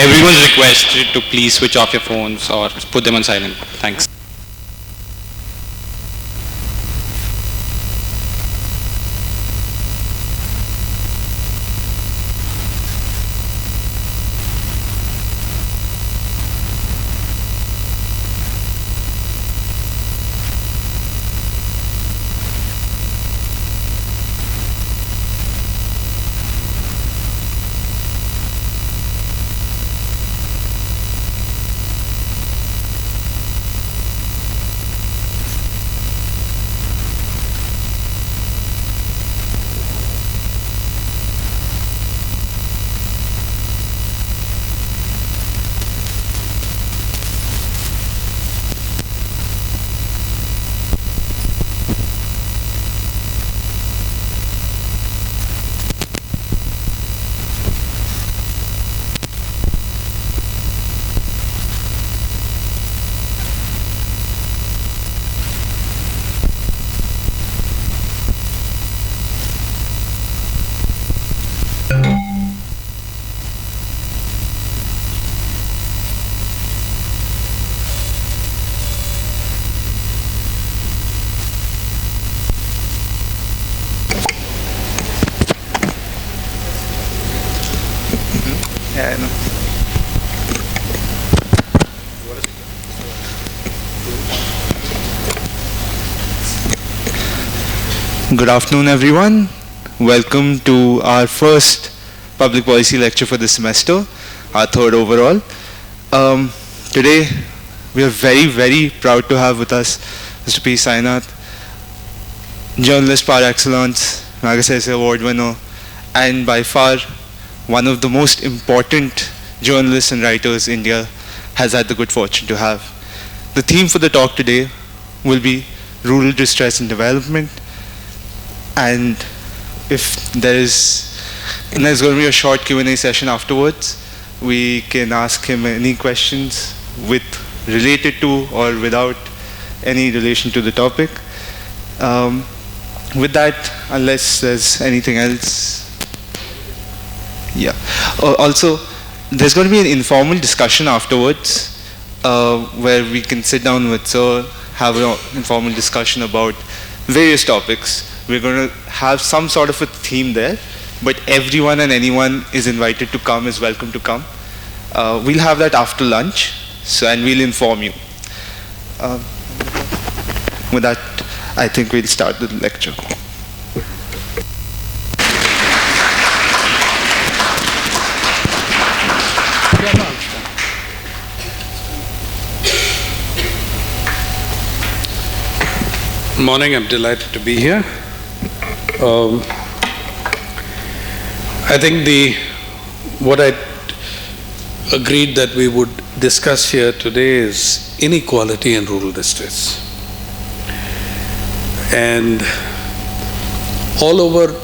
everyone's requested to please switch off your phones or put them on silent. Thanks. Yeah, I know. Good afternoon, everyone. Welcome to our first public policy lecture for this semester, our third overall. Today, we are very, very proud to have with us Mr. P. Sainath, journalist par excellence, Magsaysay Award winner, and by far one of the most important journalists and writers India has had the good fortune to have. The theme for the talk today will be rural distress and development, and if there's going to be a short Q&A session afterwards, we can ask him any questions related to or without any relation to the topic. With that, unless there's anything else. Yeah. Also, there's going to be an informal discussion afterwards where we can sit down with Sir, have an informal discussion about various topics. We're going to have some sort of a theme there, but everyone and anyone is invited to come, is welcome to come. We'll have that after lunch, and we'll inform you. With that, I think we'll start the lecture. Morning, I'm delighted to be here. I think what I agreed that we would discuss here today is inequality and rural distress. And all over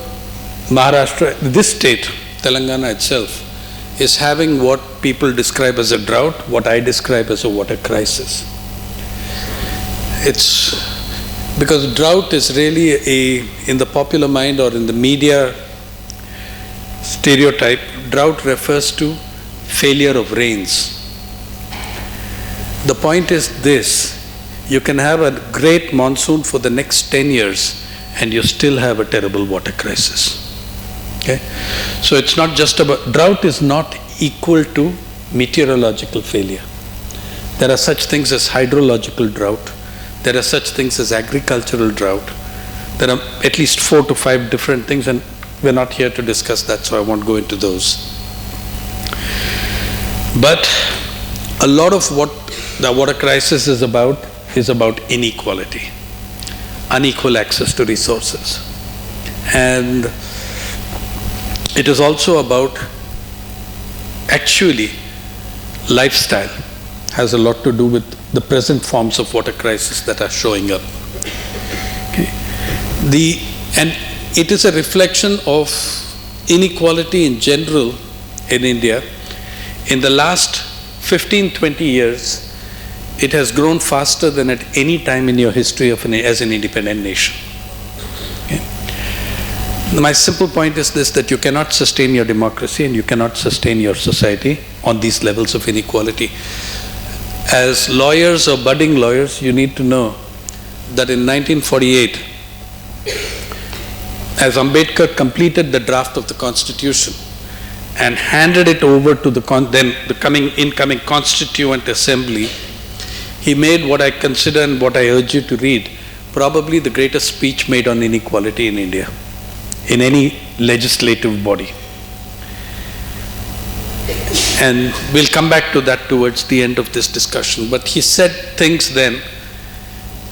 Maharashtra, this state, Telangana itself, is having what people describe as a drought, what I describe as a water crisis. It's because drought is really in the popular mind or in the media stereotype, drought refers to failure of rains. The point is this: you can have a great monsoon for the next 10 years and you still have a terrible water crisis. Okay? So it's not just about, drought is not equal to meteorological failure. There are such things as hydrological drought. There are such things as agricultural drought. There are at least 4 to 5 different things, and we're not here to discuss that, so I won't go into those. But a lot of what the water crisis is about inequality, unequal access to resources. And it is also about, actually, lifestyle has a lot to do with the present forms of water crisis that are showing up. Okay. And it is a reflection of inequality in general in India. In the last 15-20 years, it has grown faster than at any time in your history as an independent nation. Okay. My simple point is this, that you cannot sustain your democracy and you cannot sustain your society on these levels of inequality. As lawyers or budding lawyers, you need to know that in 1948, as Ambedkar completed the draft of the Constitution and handed it over to the incoming Constituent Assembly, he made what I consider and what I urge you to read, probably the greatest speech made on inequality in India, in any legislative body. And we'll come back to that towards the end of this discussion. But he said things then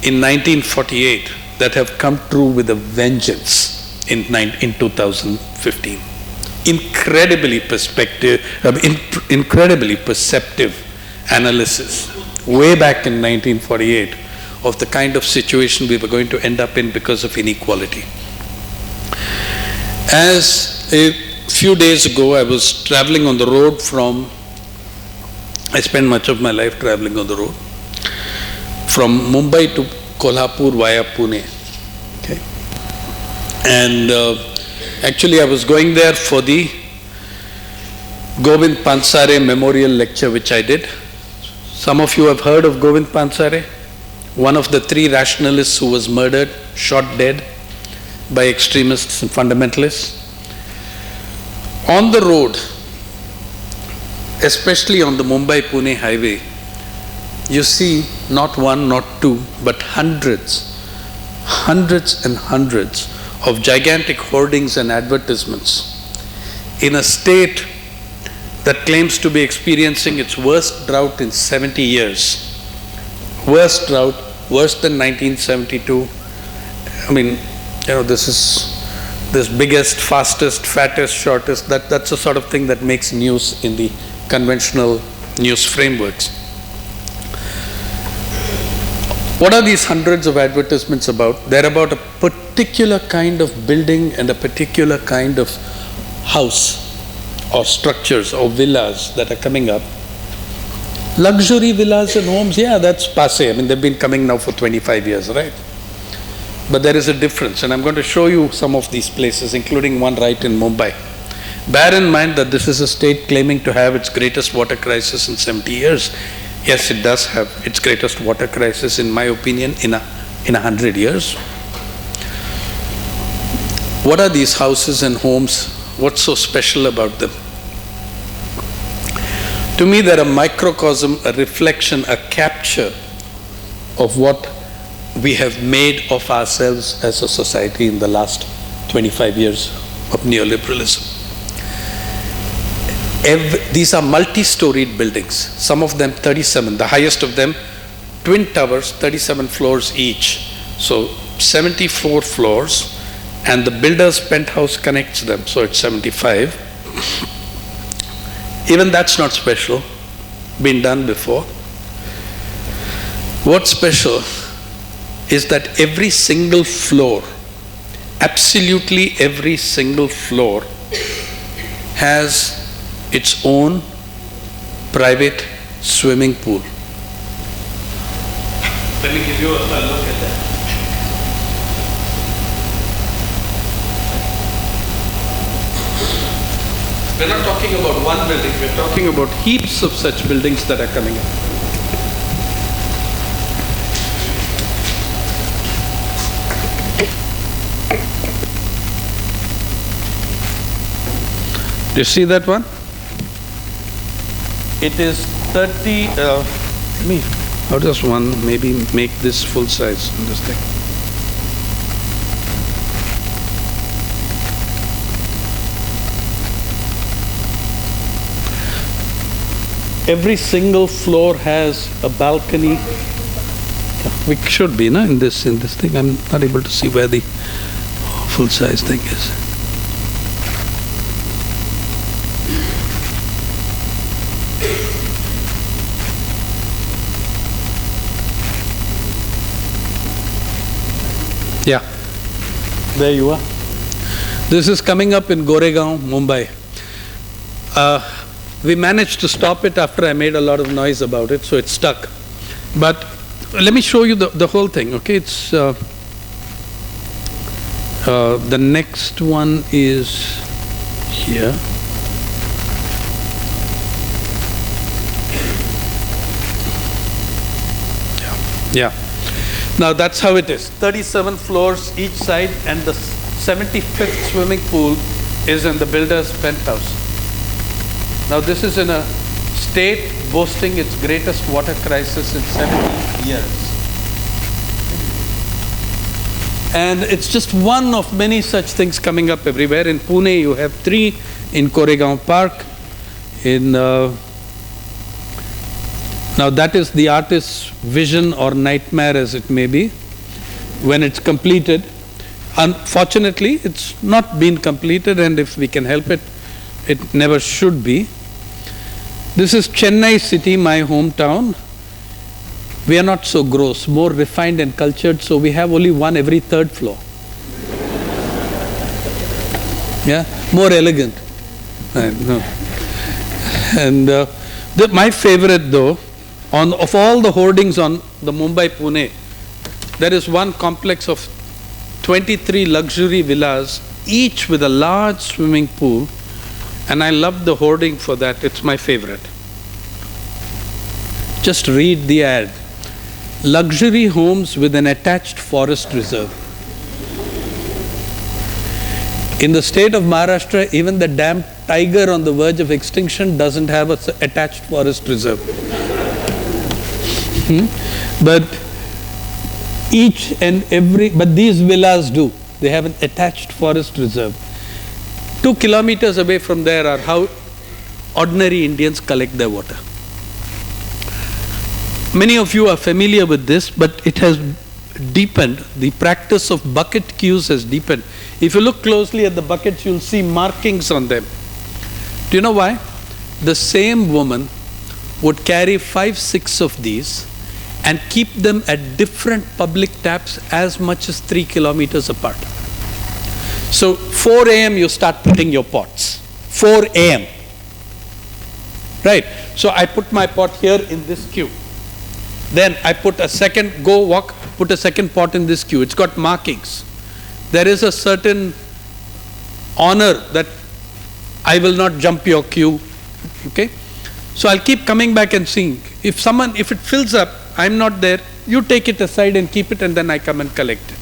in 1948 that have come true with a vengeance in 2015. Incredibly perceptive analysis way back in 1948 of the kind of situation we were going to end up in because of inequality. As a few days ago, I was traveling on the road I spent much of my life traveling on the road, from Mumbai to Kolhapur via Pune. Okay. And actually I was going there for the Govind Pansare Memorial Lecture, which I did. Some of you have heard of Govind Pansare, one of the 3 rationalists who was murdered, shot dead by extremists and fundamentalists. On the road, especially on the Mumbai-Pune highway, you see not one, not two, but hundreds and hundreds of gigantic hoardings and advertisements in a state that claims to be experiencing its worst drought in 70 years. Worst drought, worse than 1972. I mean, this biggest, fastest, fattest, shortest, that's the sort of thing that makes news in the conventional news frameworks. What are these hundreds of advertisements about? They're about a particular kind of building and a particular kind of house or structures or villas that are coming up. Luxury villas and homes, yeah, that's passé. I mean, they've been coming now for 25 years, right? But there is a difference, and I'm going to show you some of these places, including one right in Mumbai. Bear in mind that this is a state claiming to have its greatest water crisis in 70 years. Yes, it does have its greatest water crisis, in my opinion, in 100 years. What are these houses and homes? What's so special about them? To me, they're a microcosm, a reflection, a capture of what we have made of ourselves as a society in the last 25 years of neoliberalism. These are multi-storied buildings, some of them 37, the highest of them, twin towers, 37 floors each. So 74 floors, and the builder's penthouse connects them, so it's 75. Even that's not special, been done before. What's special is that every single floor, absolutely every single floor, has its own private swimming pool. Let me give you a look at that. We're not talking about one building, we're talking about heaps of such buildings that are coming up. Do you see that one? It is 30, how does one maybe make this full size on this thing? Every single floor has a balcony. We should be, in this thing. I'm not able to see where the full size thing is. Yeah, there you are. This is coming up in Goregaon, Mumbai. We managed to stop it after I made a lot of noise about it, so it's stuck. But let me show you the whole thing, okay? It's The next one is here. Yeah. Now that's how it is. 37 floors each side, and the 75th swimming pool is in the builder's penthouse. Now this is in a state boasting its greatest water crisis in 70 years. And it's just one of many such things coming up everywhere. In Pune you have 3, in Koregaon Park, in now that is the artist's vision or nightmare as it may be, when it's completed. Unfortunately, it's not been completed, and if we can help it, it never should be. This is Chennai city, my hometown. We are not so gross, more refined and cultured, so we have only one every 3rd floor. Yeah, more elegant. No. And my favorite though, of all the hoardings on the Mumbai-Pune, there is one complex of 23 luxury villas, each with a large swimming pool, and I love the hoarding for that. It's my favorite. Just read the ad. Luxury homes with an attached forest reserve. In the state of Maharashtra, even the damn tiger on the verge of extinction doesn't have an attached forest reserve. But these villas do. They have an attached forest reserve. 2 kilometers away from there are how ordinary Indians collect their water. Many of you are familiar with this, but it has deepened. The practice of bucket queues has deepened. If you look closely at the buckets, you'll see markings on them. Do you know why? The same woman would carry 5, 6 of these and keep them at different public taps as much as 3 kilometers apart. So 4 a.m. you start putting your pots. 4 a.m. Right? So I put my pot here in this queue. Then I put a second, put a second pot in this queue. It's got markings. There is a certain honor that I will not jump your queue. Okay? So I'll keep coming back and seeing. If it fills up, I'm not there, you take it aside and keep it, and then I come and collect it.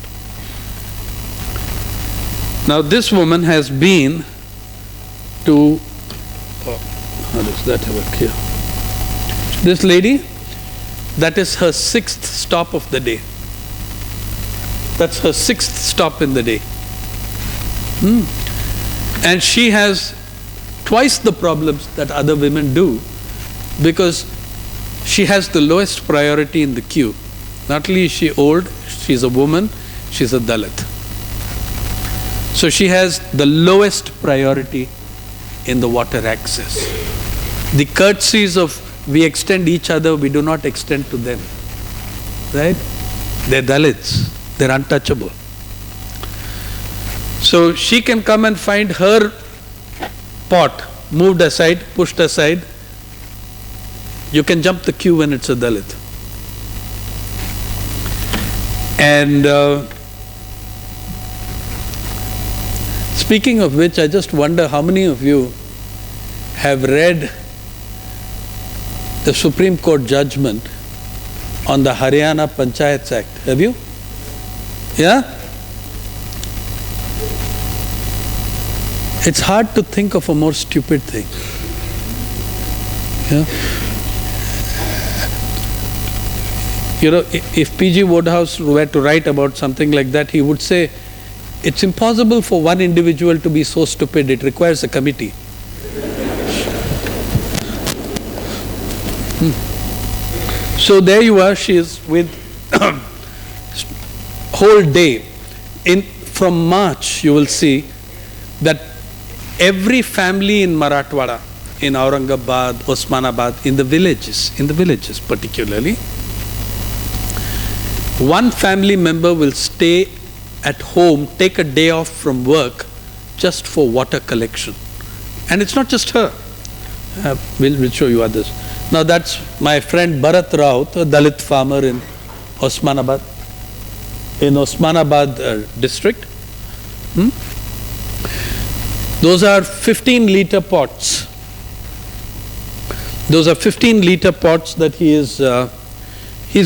Now this woman has been to, how does that work here? This lady, that is her 6th stop of the day. That's her 6th stop in the day. And she has twice the problems that other women do, because she has the lowest priority in the queue. Not only is she old, she's a woman, she's a Dalit. So she has the lowest priority in the water access. The courtesies of we extend each other, we do not extend to them. Right? They're Dalits, they're untouchable. So she can come and find her pot moved aside, pushed aside. You can jump the queue when it's a Dalit. And speaking of which, I just wonder how many of you have read the Supreme Court judgment on the Haryana Panchayats Act. Have you? Yeah? It's hard to think of a more stupid thing. Yeah? You know, if P.G. Wodehouse were to write about something like that, he would say, it's impossible for one individual to be so stupid, it requires a committee. So there you are, she is with whole day. From March, you will see that every family in Marathwada, in Aurangabad, Osmanabad, in the villages particularly, one family member will stay at home, take a day off from work just for water collection. And it's not just her. We'll show you others. Now that's my friend Bharat Raut, a Dalit farmer in Osmanabad district. Those are 15-liter pots. Those are 15-liter pots that he's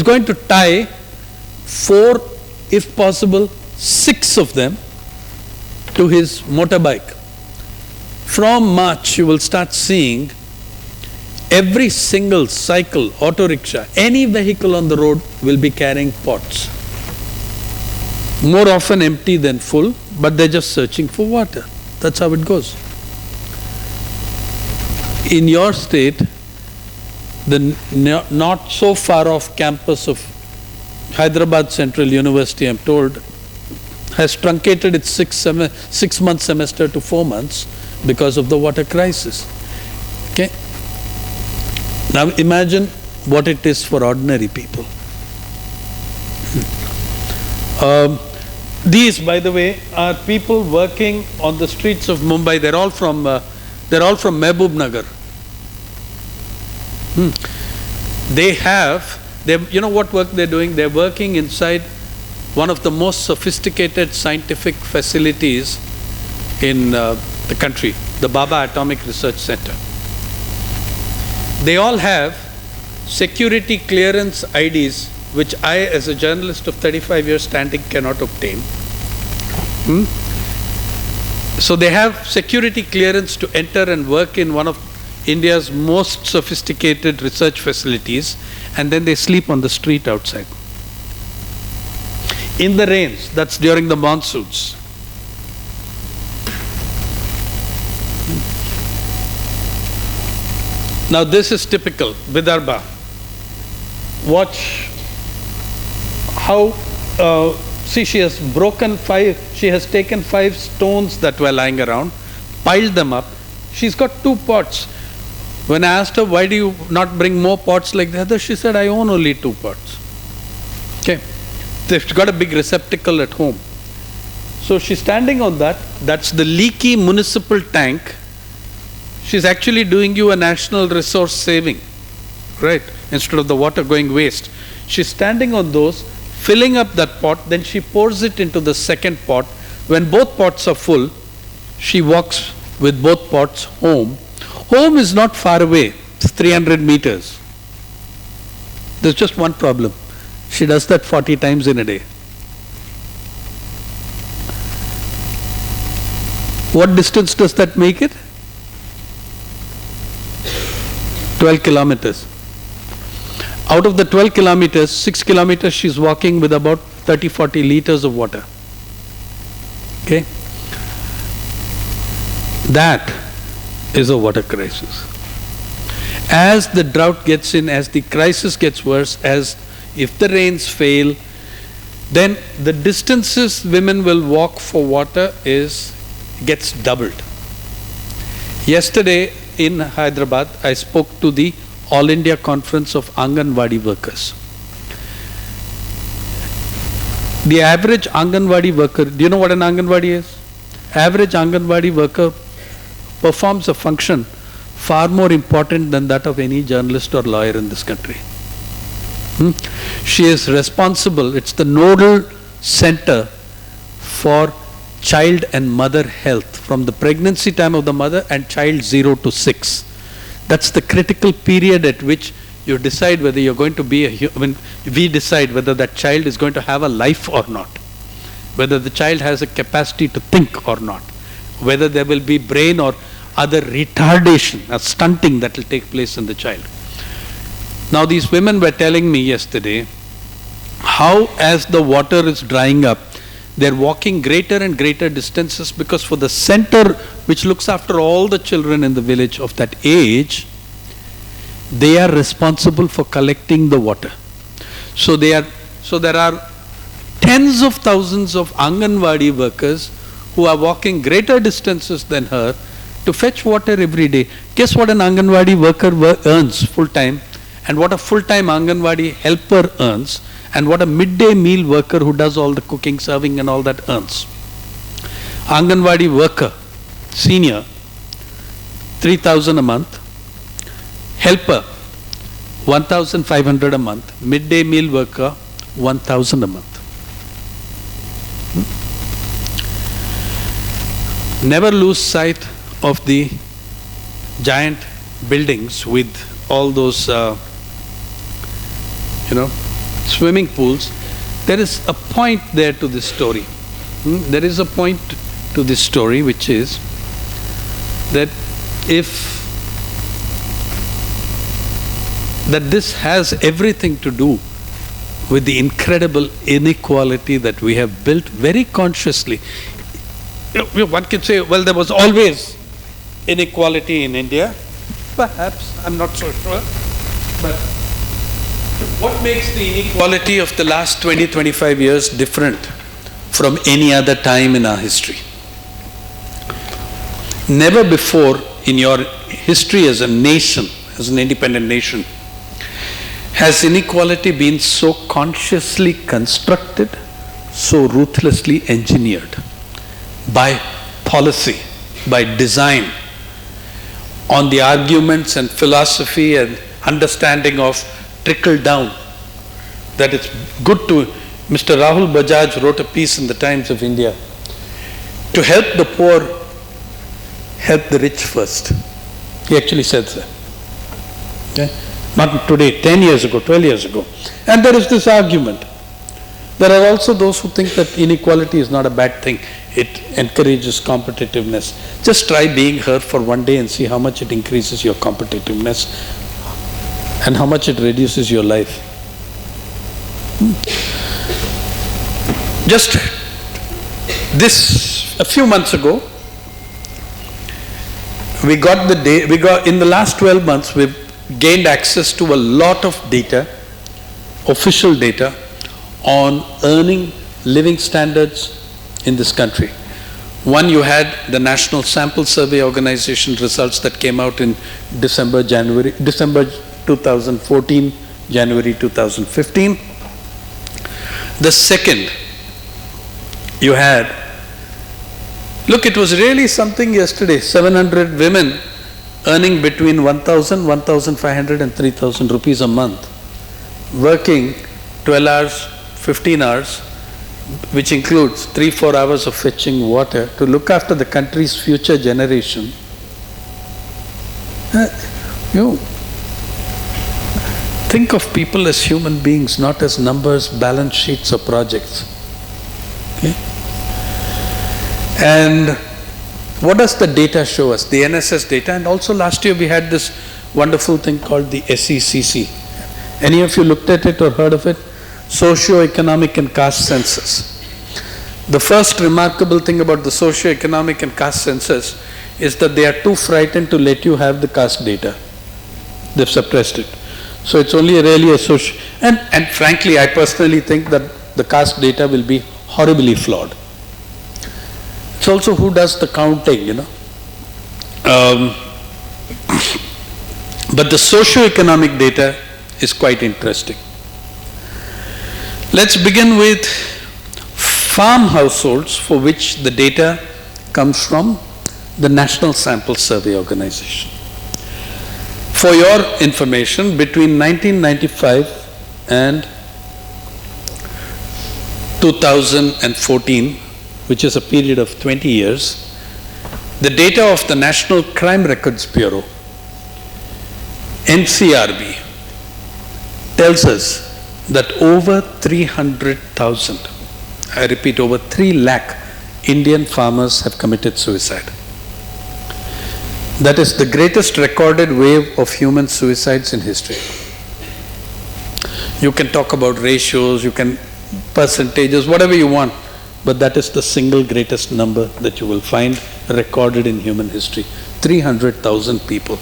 going to tie 4, if possible, 6 of them to his motorbike. From March, you will start seeing every single cycle, auto rickshaw, any vehicle on the road will be carrying pots. More often empty than full, but they're just searching for water. That's how it goes. In your state, the not so far off campus of Hyderabad Central University, I'm told, has truncated its 6-month semester to 4 months because of the water crisis. Okay? Now imagine what it is for ordinary people. These, by the way, are people working on the streets of Mumbai. They're all from Mehboob Nagar. You know what work they're doing? They're working inside one of the most sophisticated scientific facilities in the country, the Baba Atomic Research Center. They all have security clearance IDs, which I, as a journalist of 35 years standing, cannot obtain. So they have security clearance to enter and work in one of India's most sophisticated research facilities, and then they sleep on the street outside. In the rains, that's during the monsoons. Now this is typical, Vidarbha. Watch how, see, she has taken 5 stones that were lying around, piled them up. She's got 2 pots. When I asked her, why do you not bring more pots like the other, she said, I own only 2 pots. Okay. She's got a big receptacle at home. So she's standing on that. That's the leaky municipal tank. She's actually doing you a national resource saving, right? Instead of the water going waste. She's standing on those, filling up that pot, then she pours it into the second pot. When both pots are full, she walks with both pots home. Home is not far away, it's 300 meters. There's just one problem. She does that 40 times in a day. What distance does that make it? 12 kilometers. Out of the 12 kilometers, 6 kilometers she's walking with about 30-40 liters of water. Okay? That is a water crisis. As the drought gets in, as the crisis gets worse, as if the rains fail, then the distances women will walk for water gets doubled. Yesterday in Hyderabad, I spoke to the All India Conference of Anganwadi Workers. The average Anganwadi worker, do you know what an Anganwadi is? Average Anganwadi worker performs a function far more important than that of any journalist or lawyer in this country. She is responsible, it's the nodal center for child and mother health from the pregnancy time of the mother and child 0 to 6. That's the critical period at which you decide whether you're going to be we decide whether that child is going to have a life or not, whether the child has a capacity to think or not, whether there will be brain or other retardation, a stunting that will take place in the child. Now these women were telling me yesterday how as the water is drying up, they're walking greater and greater distances because for the center which looks after all the children in the village of that age, they are responsible for collecting the water. So there are tens of thousands of Anganwadi workers who are walking greater distances than her to fetch water every day. Guess what an Anganwadi worker earns full-time, and what a full-time Anganwadi helper earns, and what a midday meal worker who does all the cooking, serving and all that earns. Anganwadi worker, senior, 3,000 a month. Helper, 1,500 a month. Midday meal worker, 1,000 a month. Never lose sight of the giant buildings with all those, swimming pools. There is a point there to this story. There is a point to this story, which is that this has everything to do with the incredible inequality that we have built very consciously. One can say, well, there was always inequality in India. Perhaps, I'm not so sure. But what makes the inequality of the last 20-25 years different from any other time in our history? Never before in your history as a nation, as an independent nation, has inequality been so consciously constructed, so ruthlessly engineered by policy, by design, on the arguments and philosophy and understanding of trickle down. That it's good to, Mr. Rahul Bajaj wrote a piece in the Times of India, to help the poor, help the rich first. He actually said that. Okay? Not today, 10 years ago, 12 years ago. And there is this argument. There are also those who think that inequality is not a bad thing. It encourages competitiveness. Just try being here for one day and see how much it increases your competitiveness and how much it reduces your life. Just this, a few months ago, in the last 12 months, we've gained access to a lot of data, official data, on earning, living standards in this country. One, you had the National Sample Survey Organization results that came out in December 2014, January 2015. The second, you had, look, it was really something yesterday, 700 women earning between 1,000, 1,500 and 3,000 rupees a month, working 12 hours, 15 hours, which includes 3-4 hours of fetching water to look after the country's future generation. Think of people as human beings, not as numbers, balance sheets or projects. Okay? And what does the data show us? The NSS data, and also last year we had this wonderful thing called the SECC. Any of you looked at it or heard of it? Socio-economic and caste census. The first remarkable thing about the socio-economic and caste census is that they are too frightened to let you have the caste data. They've suppressed it. So it's only really a social… And frankly, I personally think that the caste data will be horribly flawed. It's also who does the counting, But the socio-economic data is quite interesting. Let's begin with farm households, for which the data comes from the National Sample Survey Organization. For your information, between 1995 and 2014, which is a period of 20 years, the data of the National Crime Records Bureau, NCRB, tells us that over 300,000, I repeat, over 3 lakh Indian farmers have committed suicide. That is the greatest recorded wave of human suicides in history. You can talk about ratios, you can percentages, whatever you want, but that is the single greatest number that you will find recorded in human history. 300,000 people.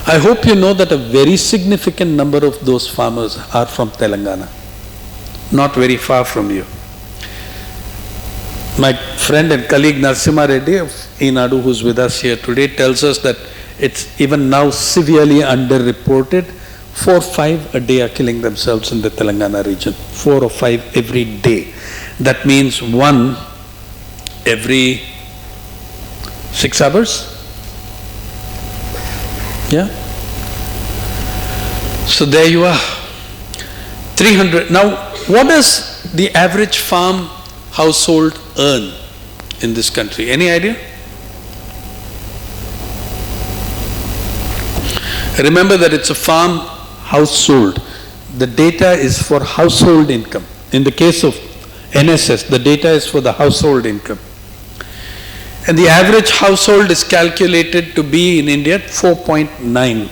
I hope you know that a very significant number of those farmers are from Telangana, not very far from you. My friend and colleague Narasimha Reddy of Enadu, who's with us here today, tells us that it's even now severely underreported. 4 or 5 a day are killing themselves in the Telangana region. 4 or 5 every day. That means 1 every 6 hours. Yeah? So there you are. 300. Now, what does the average farm household earn in this country? Any idea? Remember that it's a farm household. The data is for household income. In the case of NSS, the data is for the household income. And the average household is calculated to be in India 4.9.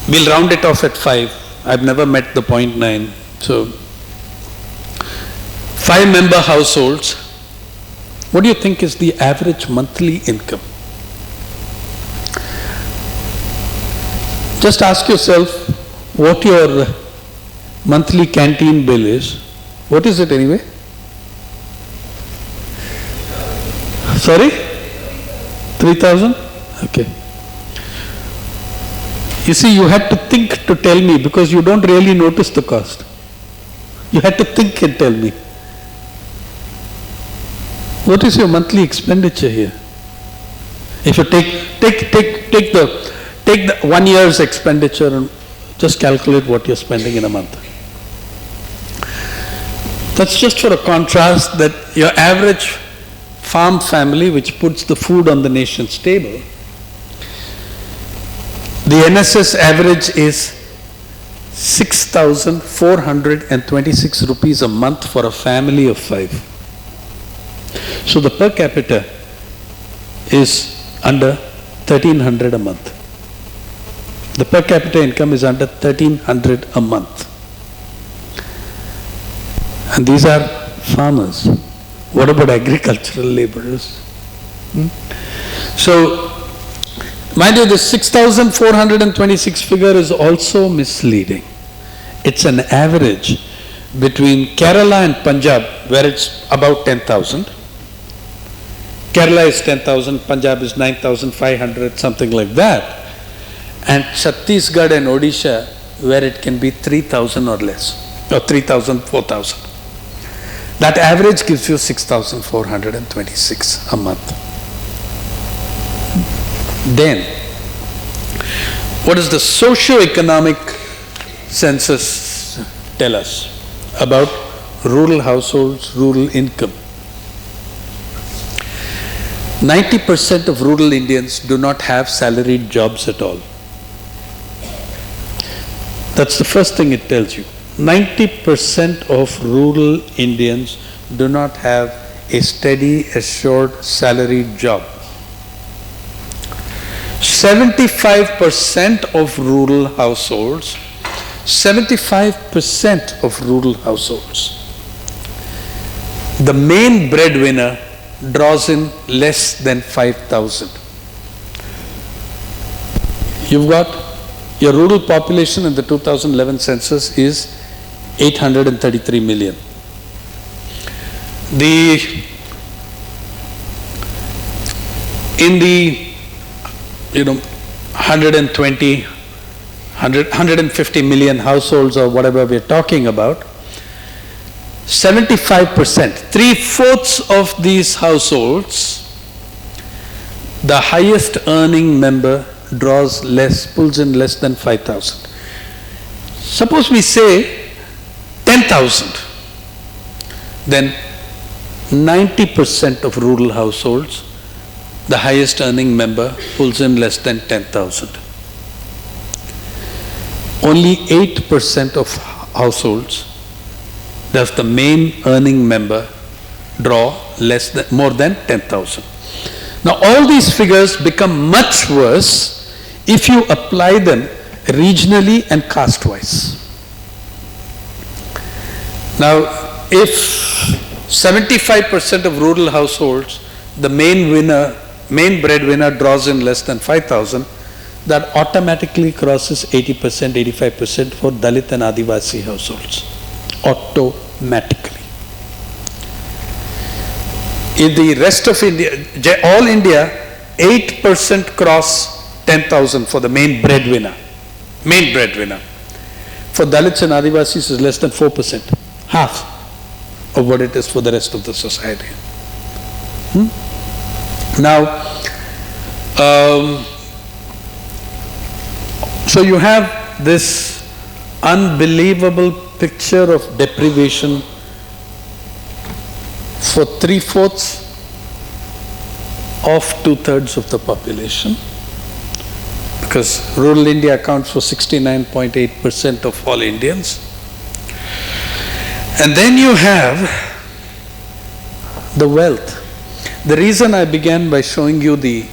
We'll round it off at 5. I've never met the 0.9. So, 5-member households. What do you think is the average monthly income? Just ask yourself what your monthly canteen bill is. What is it anyway? Sorry? 3,000? Okay. You see, you had to think to tell me because you don't really notice the cost. You had to think and tell me. What is your monthly expenditure here? If you take the 1 year's expenditure and just calculate what you're spending in a month. That's just for a contrast that your average farm family, which puts the food on the nation's table, the NSS average is 6,426 rupees a month for a family of 5. So the per capita is under 1,300 a month. The per capita income is under 1,300 a month. And these are farmers. What about agricultural laborers? So, mind you, this 6,426 figure is also misleading. It's an average between Kerala and Punjab, where it's about 10,000. Kerala is 10,000, Punjab is 9,500, something like that. And Chhattisgarh and Odisha, where it can be 3,000 or less, or 3,000, 4,000. That average gives you 6,426 a month. Then, what does the socio-economic census tell us about rural households, rural income? 90% of rural Indians do not have salaried jobs at all. That's the first thing it tells you. 90% of rural Indians do not have a steady, assured salaried job. 75% of rural households, 75% of rural households, the main breadwinner draws in less than 5,000. You've got your rural population in the 2011 census is 833 million. In the 150 million households or whatever we're talking about, 75%, 3/4 of these households, the highest earning member draws less, pulls in less than 5,000. Suppose we say 10,000, then 90% of rural households, the highest earning member pulls in less than 10,000. Only 8% of households does the main earning member draw more than 10,000. Now all these figures become much worse if you apply them regionally and caste-wise. Now, if 75% of rural households, the main breadwinner draws in less than 5,000, that automatically crosses 80%, 85% for Dalit and Adivasi households. Automatically. In the rest of India, all India, 8% cross 10,000 for the main breadwinner. Main breadwinner. For Dalits and Adivasis is less than 4%. Half of what it is for the rest of the society. Now, so you have this unbelievable picture of deprivation for 3/4 of 2/3 of the population. because rural India accounts for 69.8% of all Indians. And then you have the wealth. The reason I began by showing you the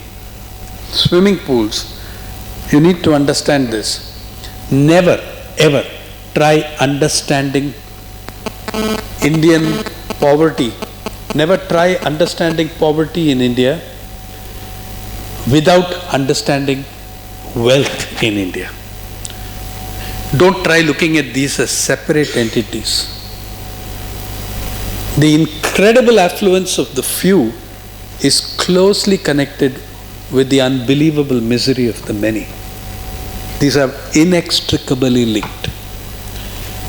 swimming pools, you need to understand this. Never, ever try understanding Indian poverty. Never try understanding poverty in India without understanding wealth in India. Don't try looking at these as separate entities. The incredible affluence of the few is closely connected with the unbelievable misery of the many. These are inextricably linked.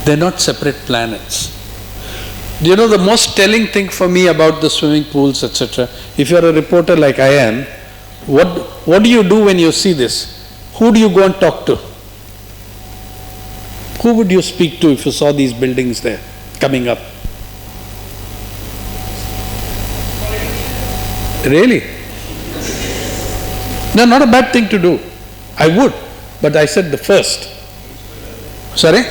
They're not separate planets. You know, the most telling thing for me about the swimming pools, etc., if you're a reporter like I am, what do you do when you see this? Who do you go and talk to? Who would you speak to if you saw these buildings there coming up? Really? No, not a bad thing to do. I would, but I said the first. Sorry?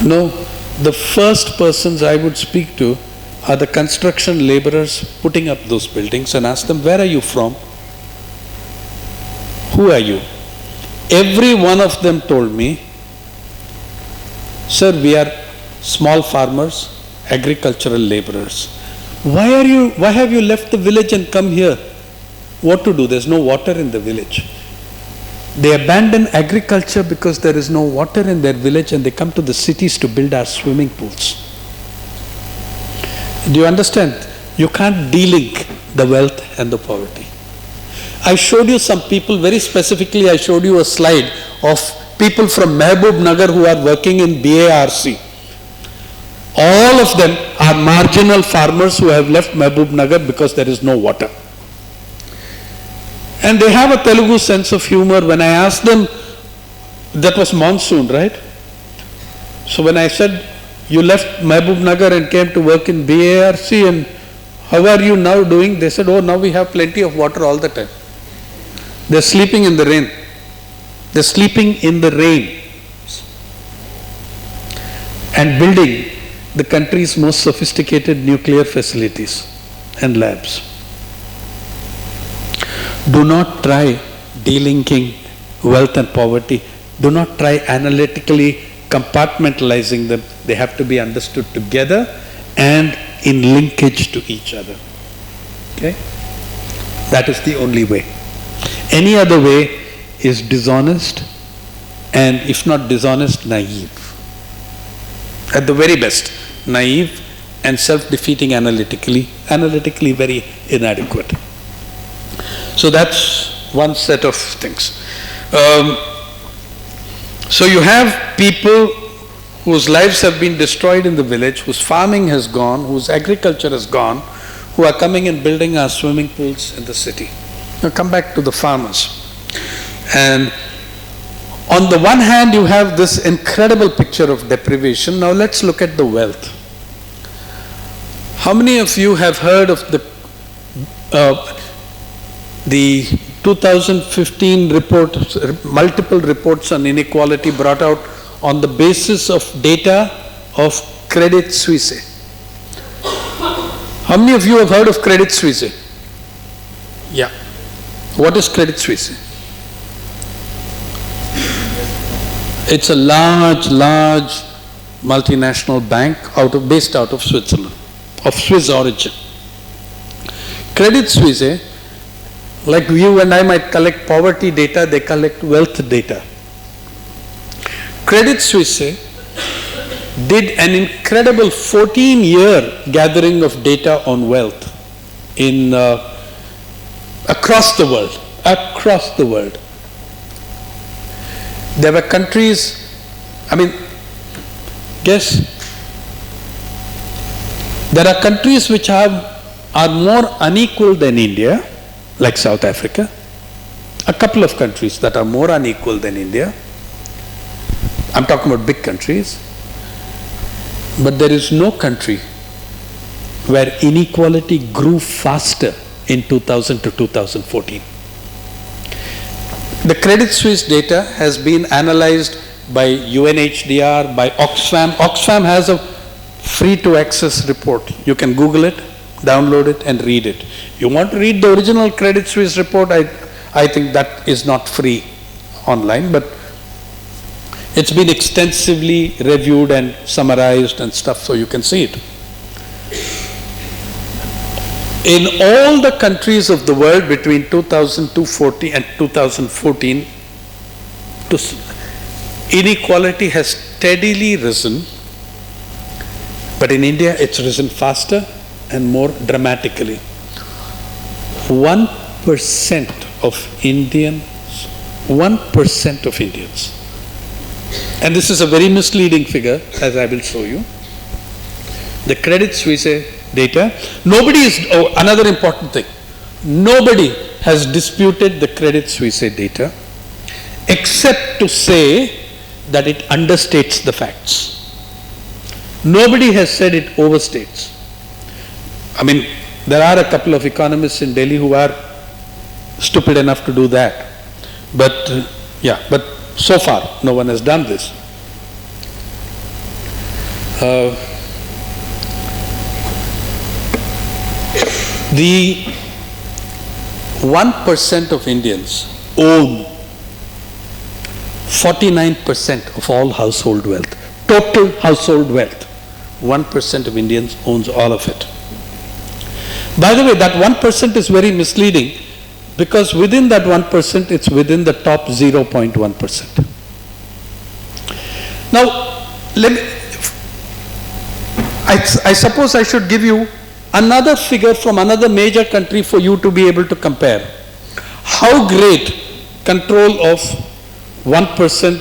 No, the first persons I would speak to are the construction laborers putting up those buildings and ask them, where are you from? Who are you? Every one of them told me, sir, we are small farmers, agricultural laborers. Why have you left the village and come here? What to do? There's no water in the village. They abandon agriculture because there is no water in their village and they come to the cities to build our swimming pools. Do you understand? You can't de-link the wealth and the poverty. I showed you some people, very specifically I showed you a slide of people from Mehboob Nagar who are working in BARC. All of them are marginal farmers who have left Mehboob Nagar because there is no water. And they have a Telugu sense of humor. When I asked them, that was monsoon, right? So when I said, you left Mehboob Nagar and came to work in BARC and how are you now doing? They said, oh, now we have plenty of water all the time. They're sleeping in the rain. They're sleeping in the rain. And building the country's most sophisticated nuclear facilities and labs. Do not try delinking wealth and poverty. Do not try analytically compartmentalizing them. They have to be understood together and in linkage to each other. Okay? That is the only way. Any other way is dishonest and if not dishonest, naive. At the very best, naive and self-defeating analytically very inadequate. So that's one set of things. So you have people whose lives have been destroyed in the village, whose farming has gone, whose agriculture has gone, who are coming and building our swimming pools in the city. Now come back to the farmers. And on the one hand, you have this incredible picture of deprivation. Now let's look at the wealth. How many of you have heard of the 2015 report, multiple reports on inequality brought out on the basis of data of Credit Suisse? How many of you have heard of Credit Suisse? Yeah. What is Credit Suisse? It's a large multinational bank based out of Switzerland, of Swiss origin. Credit Suisse, like you and I might collect poverty data, they collect wealth data. Credit Suisse did an incredible 14-year gathering of data on wealth in across the world. There were countries, guess, there are countries which are more unequal than India, like South Africa. A couple of countries that are more unequal than India. I'm talking about big countries. But there is no country where inequality grew faster in 2000 to 2014. The Credit Suisse data has been analyzed by UNHDR, by Oxfam. Oxfam has a free to access report. You can Google it, download it and read it. You want to read the original Credit Suisse report, I think that is not free online, but it's been extensively reviewed and summarized and stuff, so you can see it. In all the countries of the world between 2014 and 2014, inequality has steadily risen, but in India it's risen faster and more dramatically. 1% of Indians, 1% of Indians, and this is a very misleading figure, as I will show you. The Credit Suisse data, another important thing, nobody has disputed the Credit Suisse data except to say that it understates the facts. Nobody has said it overstates. I mean, there are a couple of economists in Delhi who are stupid enough to do that. But but so far no one has done this. The 1% of Indians own 49% of all household wealth. Total household wealth. 1% of Indians owns all of it. By the way, that 1% is very misleading because within that 1%, it's within the top 0.1%. Now, I suppose I should give you another figure from another major country for you to be able to compare. How great control of 1%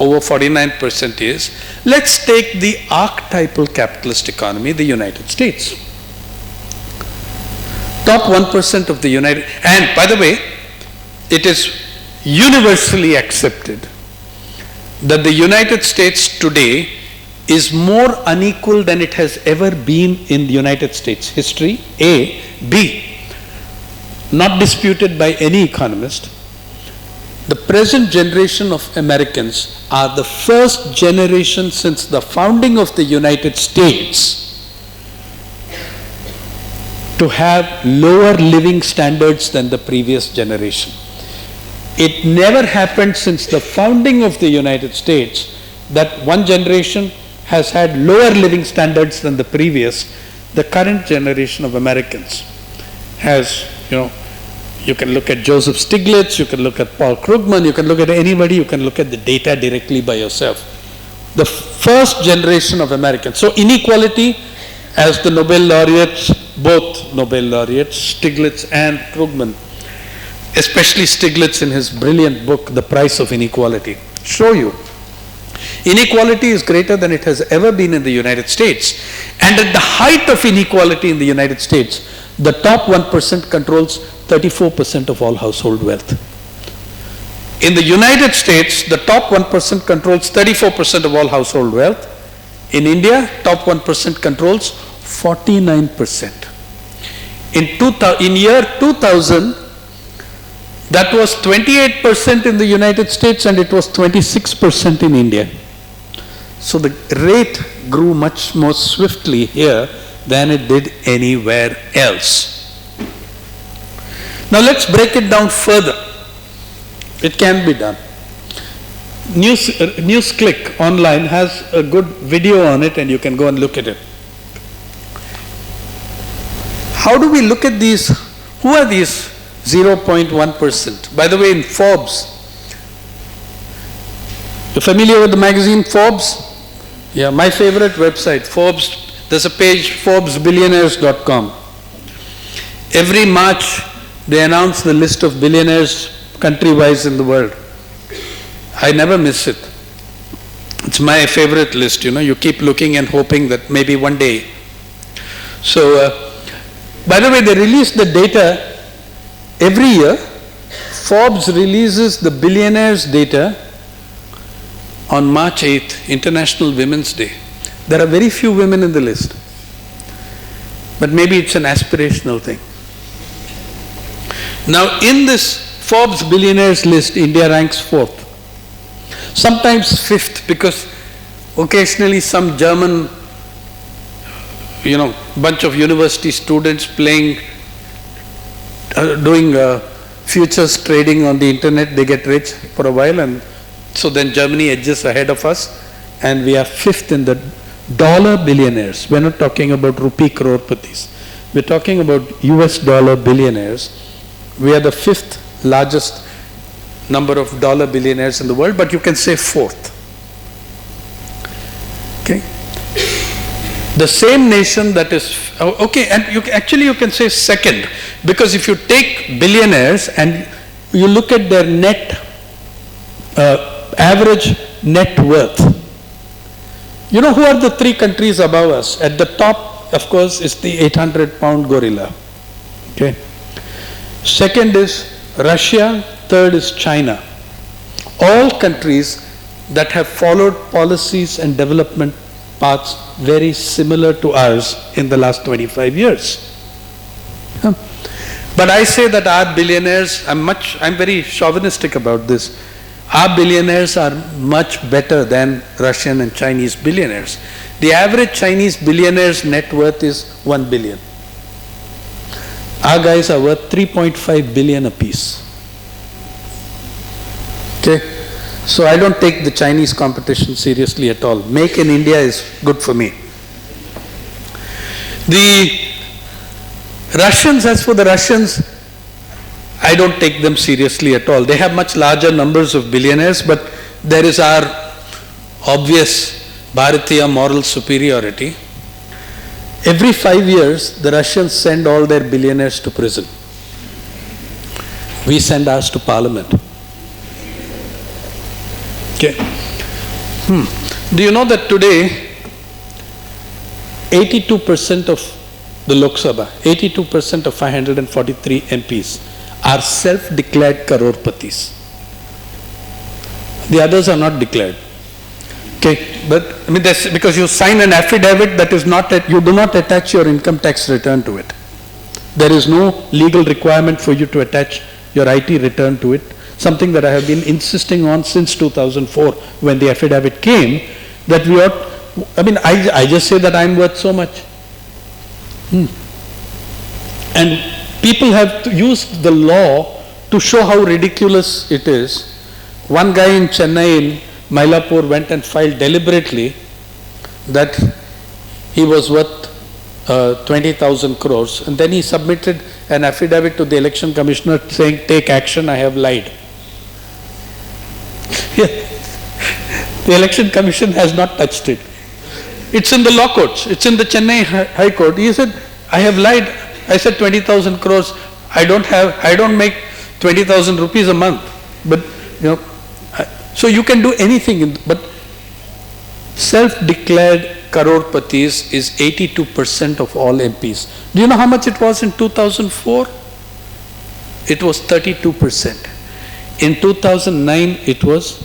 over 49% is. Let's take the archetypal capitalist economy, the United States. Top 1% of the United, and by the way, it is universally accepted that the United States today is more unequal than it has ever been in the United States history, A. B. Not disputed by any economist. The present generation of Americans are the first generation since the founding of the United States to have lower living standards than the previous generation. It never happened since the founding of the United States that one generation has had lower living standards than the previous. The current generation of Americans has, you can look at Joseph Stiglitz, you can look at Paul Krugman, you can look at anybody, you can look at the data directly by yourself. The first generation of Americans. So inequality, as the Nobel laureates, both Nobel laureates, Stiglitz and Krugman, especially Stiglitz in his brilliant book, The Price of Inequality, show you. Inequality is greater than it has ever been in the United States. And at the height of inequality in the United States, the top 1% controls 34% of all household wealth. In the United States, the top 1% controls 34% of all household wealth. In India, top 1% controls 49%. In year 2000, that was 28% in the United States and it was 26% in India. So the rate grew much more swiftly here than it did anywhere else. Now let's break it down further. It can be done. NewsClick online has a good video on it and you can go and look at it. How do we look at these? Who are these 0.1%? By the way, in Forbes, you're familiar with the magazine Forbes? Yeah, my favorite website, Forbes. There's a page, forbesbillionaires.com. Every March, they announce the list of billionaires country-wise in the world. I never miss it. It's my favorite list, you keep looking and hoping that maybe one day. So, by the way, they release the data every year. Forbes releases the billionaires data on March 8th, International Women's Day. There are very few women in the list. But maybe it's an aspirational thing. Now, in this Forbes billionaires list, India ranks 4th. Sometimes 5th, because occasionally some German, bunch of university students doing futures trading on the internet, they get rich for a while, and so then Germany edges ahead of us, and we are 5th in the dollar billionaires. We're not talking about rupee crorpatis. We're talking about US dollar billionaires. We are the 5th largest number of dollar billionaires in the world, but you can say 4th. Okay? The same nation that is, okay, and you can say 2nd, because if you take billionaires and you look at their average net worth, who are the 3 countries above us? At the top, of course, is the 800-pound gorilla. Okay. 2nd is Russia, 3rd is China. All countries that have followed policies and development paths very similar to ours in the last 25 years. But I say that our billionaires, I'm very chauvinistic about this. Our billionaires are much better than Russian and Chinese billionaires. The average Chinese billionaire's net worth is 1 billion. Our guys are worth 3.5 billion apiece. Okay? So I don't take the Chinese competition seriously at all. Make in India is good for me. The Russians, as for the Russians, I don't take them seriously at all. They have much larger numbers of billionaires, but there is our obvious Bharatiya moral superiority. Every 5 years, the Russians send all their billionaires to prison. We send ours to parliament. Okay. Do you know that today, 82% of the Lok Sabha, 82% of 543 MPs are self-declared crorpatis. The others are not declared. Okay, but that's because you sign an affidavit that is not you do not attach your income tax return to it. There is no legal requirement for you to attach your IT return to it. Something that I have been insisting on since 2004 when the affidavit came, that we ought, I just say that I'm worth so much. And people have used the law to show how ridiculous it is. One guy in Chennai, in Mylapore, went and filed deliberately that he was worth 20,000 crores, and then he submitted an affidavit to the election commissioner saying, take action, I have lied. The election commission has not touched it. It's in the law courts. It's in the Chennai High Court. He said, I have lied. I said 20,000 crores. I don't make 20,000 rupees a month. But, so you can do anything. But self-declared crorpatis is 82% of all MPs. Do you know how much it was in 2004? It was 32%. In 2009, it was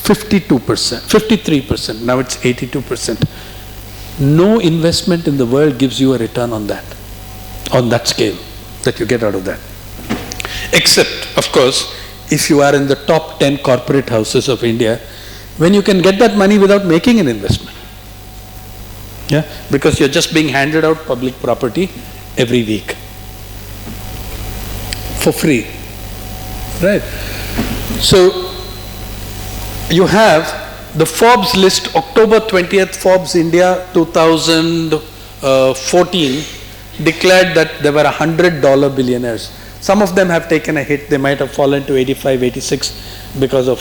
52%, 53%. Now it's 82%. No investment in the world gives you a return on that scale that you get out of that. Except, of course, if you are in the top 10 corporate houses of India, when you can get that money without making an investment. Yeah, because you're just being handed out public property every week for free. Right. So you have the Forbes list, October 20th, Forbes India 2014 declared that there were $100 billionaires. Some of them have taken a hit. They might have fallen to 85, 86 because of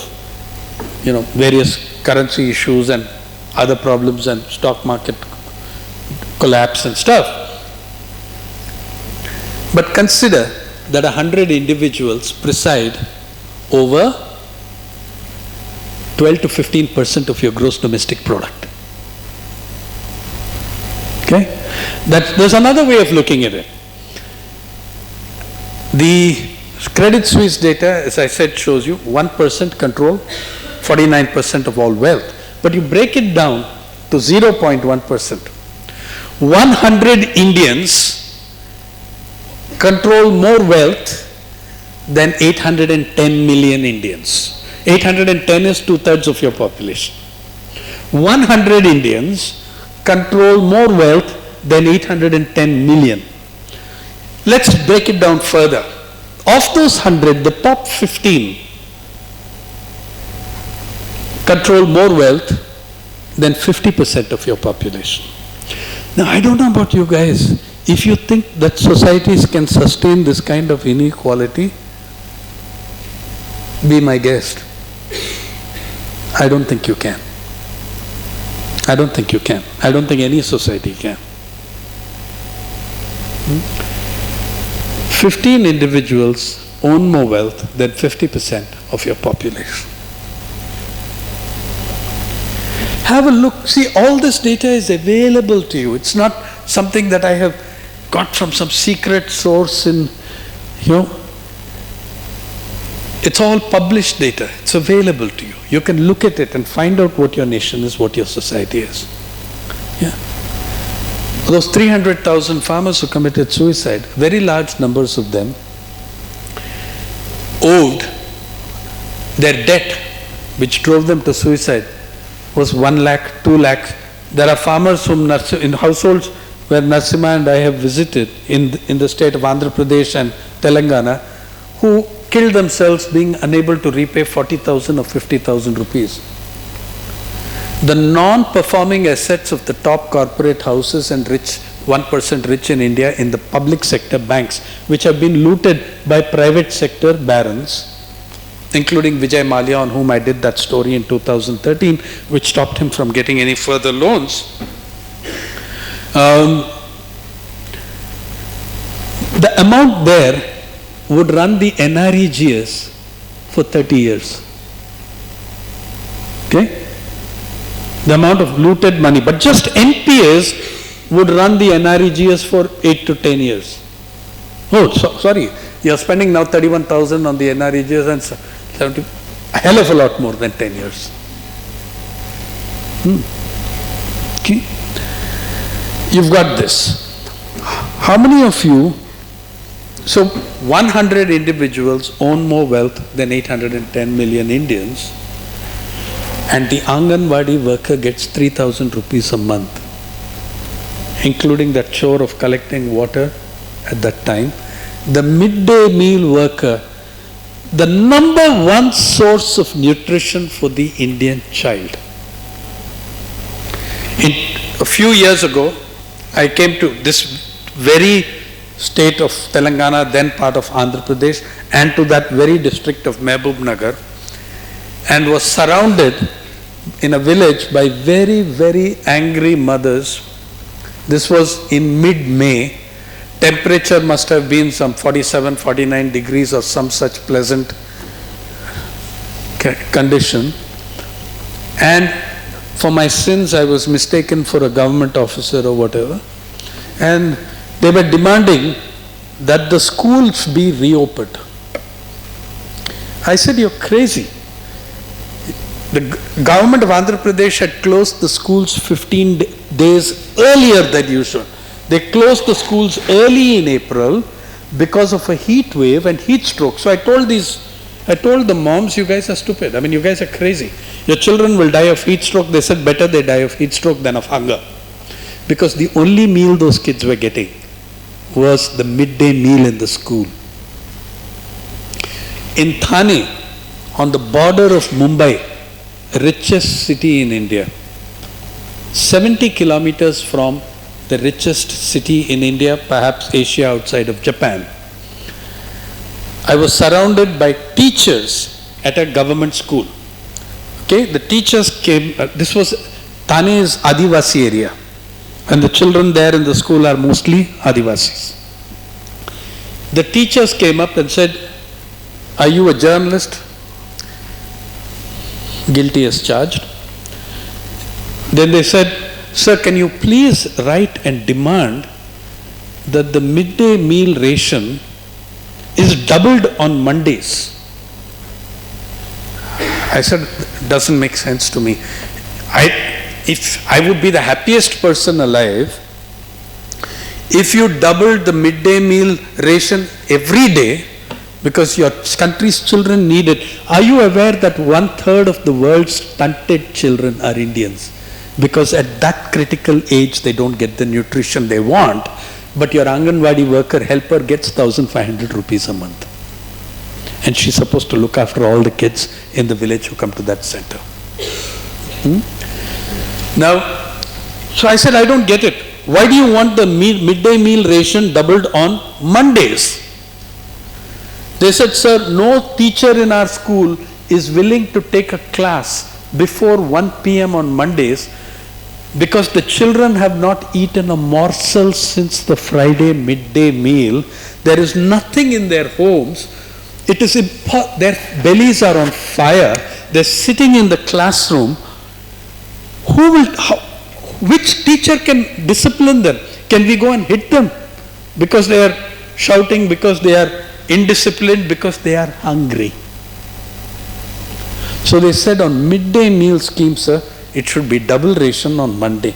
various currency issues and other problems and stock market collapse and stuff. But consider that 100 individuals preside over 12 to 15% of your gross domestic product. Okay? There's another way of looking at it. The Credit Suisse data, as I said, shows you 1% control 49% of all wealth. But you break it down to 0.1%. 100 Indians control more wealth than 810 million Indians. 810 is 2/3 of your population. 100 Indians control more wealth than 810 million. Let's break it down further. Of those 100, the top 15 control more wealth than 50% of your population. Now, I don't know about you guys. If you think that societies can sustain this kind of inequality, be my guest. I don't think you can. I don't think you can. I don't think any society can. 15 individuals own more wealth than 50% of your population. Have a look. See, all this data is available to you. It's not something that I have got from some secret source in, it's all published data. It's available to you. You can look at it and find out what your nation is, what your society is. Yeah. Those 300,000 farmers who committed suicide, very large numbers of them owed their debt, which drove them to suicide, was 1 lakh, 2 lakhs. There are farmers in households where Narasimha and I have visited in the state of Andhra Pradesh and Telangana, who killed themselves being unable to repay 40,000 or 50,000 rupees. The non-performing assets of the top corporate houses and 1% rich in India in the public sector banks, which have been looted by private sector barons, including Vijay Mallya, on whom I did that story in 2013, which stopped him from getting any further loans. The amount there would run the NREGS for 30 years. Okay? The amount of looted money. But just NPAs would run the NREGS for 8 to 10 years. Oh, sorry. You're spending now 31,000 on the NREGS and 70, a hell of a lot more than 10 years. Okay. You've got this. How many of you, so 100 individuals own more wealth than 810 million Indians, and the Anganwadi worker gets 3,000 rupees a month, including that chore of collecting water at that time. The midday meal worker, the number one source of nutrition for the Indian child. A few years ago, I came to this very state of Telangana, then part of Andhra Pradesh, and to that very district of Mehboob Nagar, and was surrounded in a village by very, very angry mothers. This was in mid-May. Temperature must have been some 47, 49 degrees or some such pleasant condition. And for my sins, I was mistaken for a government officer or whatever. And they were demanding that the schools be reopened. I said, you're crazy. The government of Andhra Pradesh had closed the schools 15 days earlier than usual. They closed the schools early in April because of a heat wave and heat stroke. So I told the moms, you guys are stupid. I mean, you guys are crazy. Your children will die of heat stroke. They said better they die of heat stroke than of hunger. Because the only meal those kids were getting was the midday meal in the school. In Thane, on the border of Mumbai, richest city in India, 70 kilometers from the richest city in India, perhaps Asia outside of Japan, I was surrounded by teachers at a government school. Okay, the teachers came, this was Thane's Adivasi area, and the children there in the school are mostly Adivasis. The teachers came up and said, are you a journalist? Guilty as charged. Then they said, sir, can you please write and demand that the midday meal ration is doubled on Mondays? I said, doesn't make sense to me. If I would be the happiest person alive if you doubled the midday meal ration every day because your country's children need it. Are you aware that 1/3 of the world's stunted children are Indians? Because at that critical age, they don't get the nutrition they want, but your Anganwadi worker helper gets 1,500 rupees a month. And she's supposed to look after all the kids in the village who come to that center. Now, so I said, I don't get it. Why do you want the midday meal ration doubled on Mondays? They said, sir, no teacher in our school is willing to take a class before 1 p.m. on Mondays because the children have not eaten a morsel since the Friday midday meal. There is nothing in their homes. It is their bellies are on fire. They're sitting in the classroom. Which teacher can discipline them? Can we go and hit them because they are shouting, because they are indisciplined, because they are hungry? So they said on midday meal scheme, sir, it should be double ration on Monday.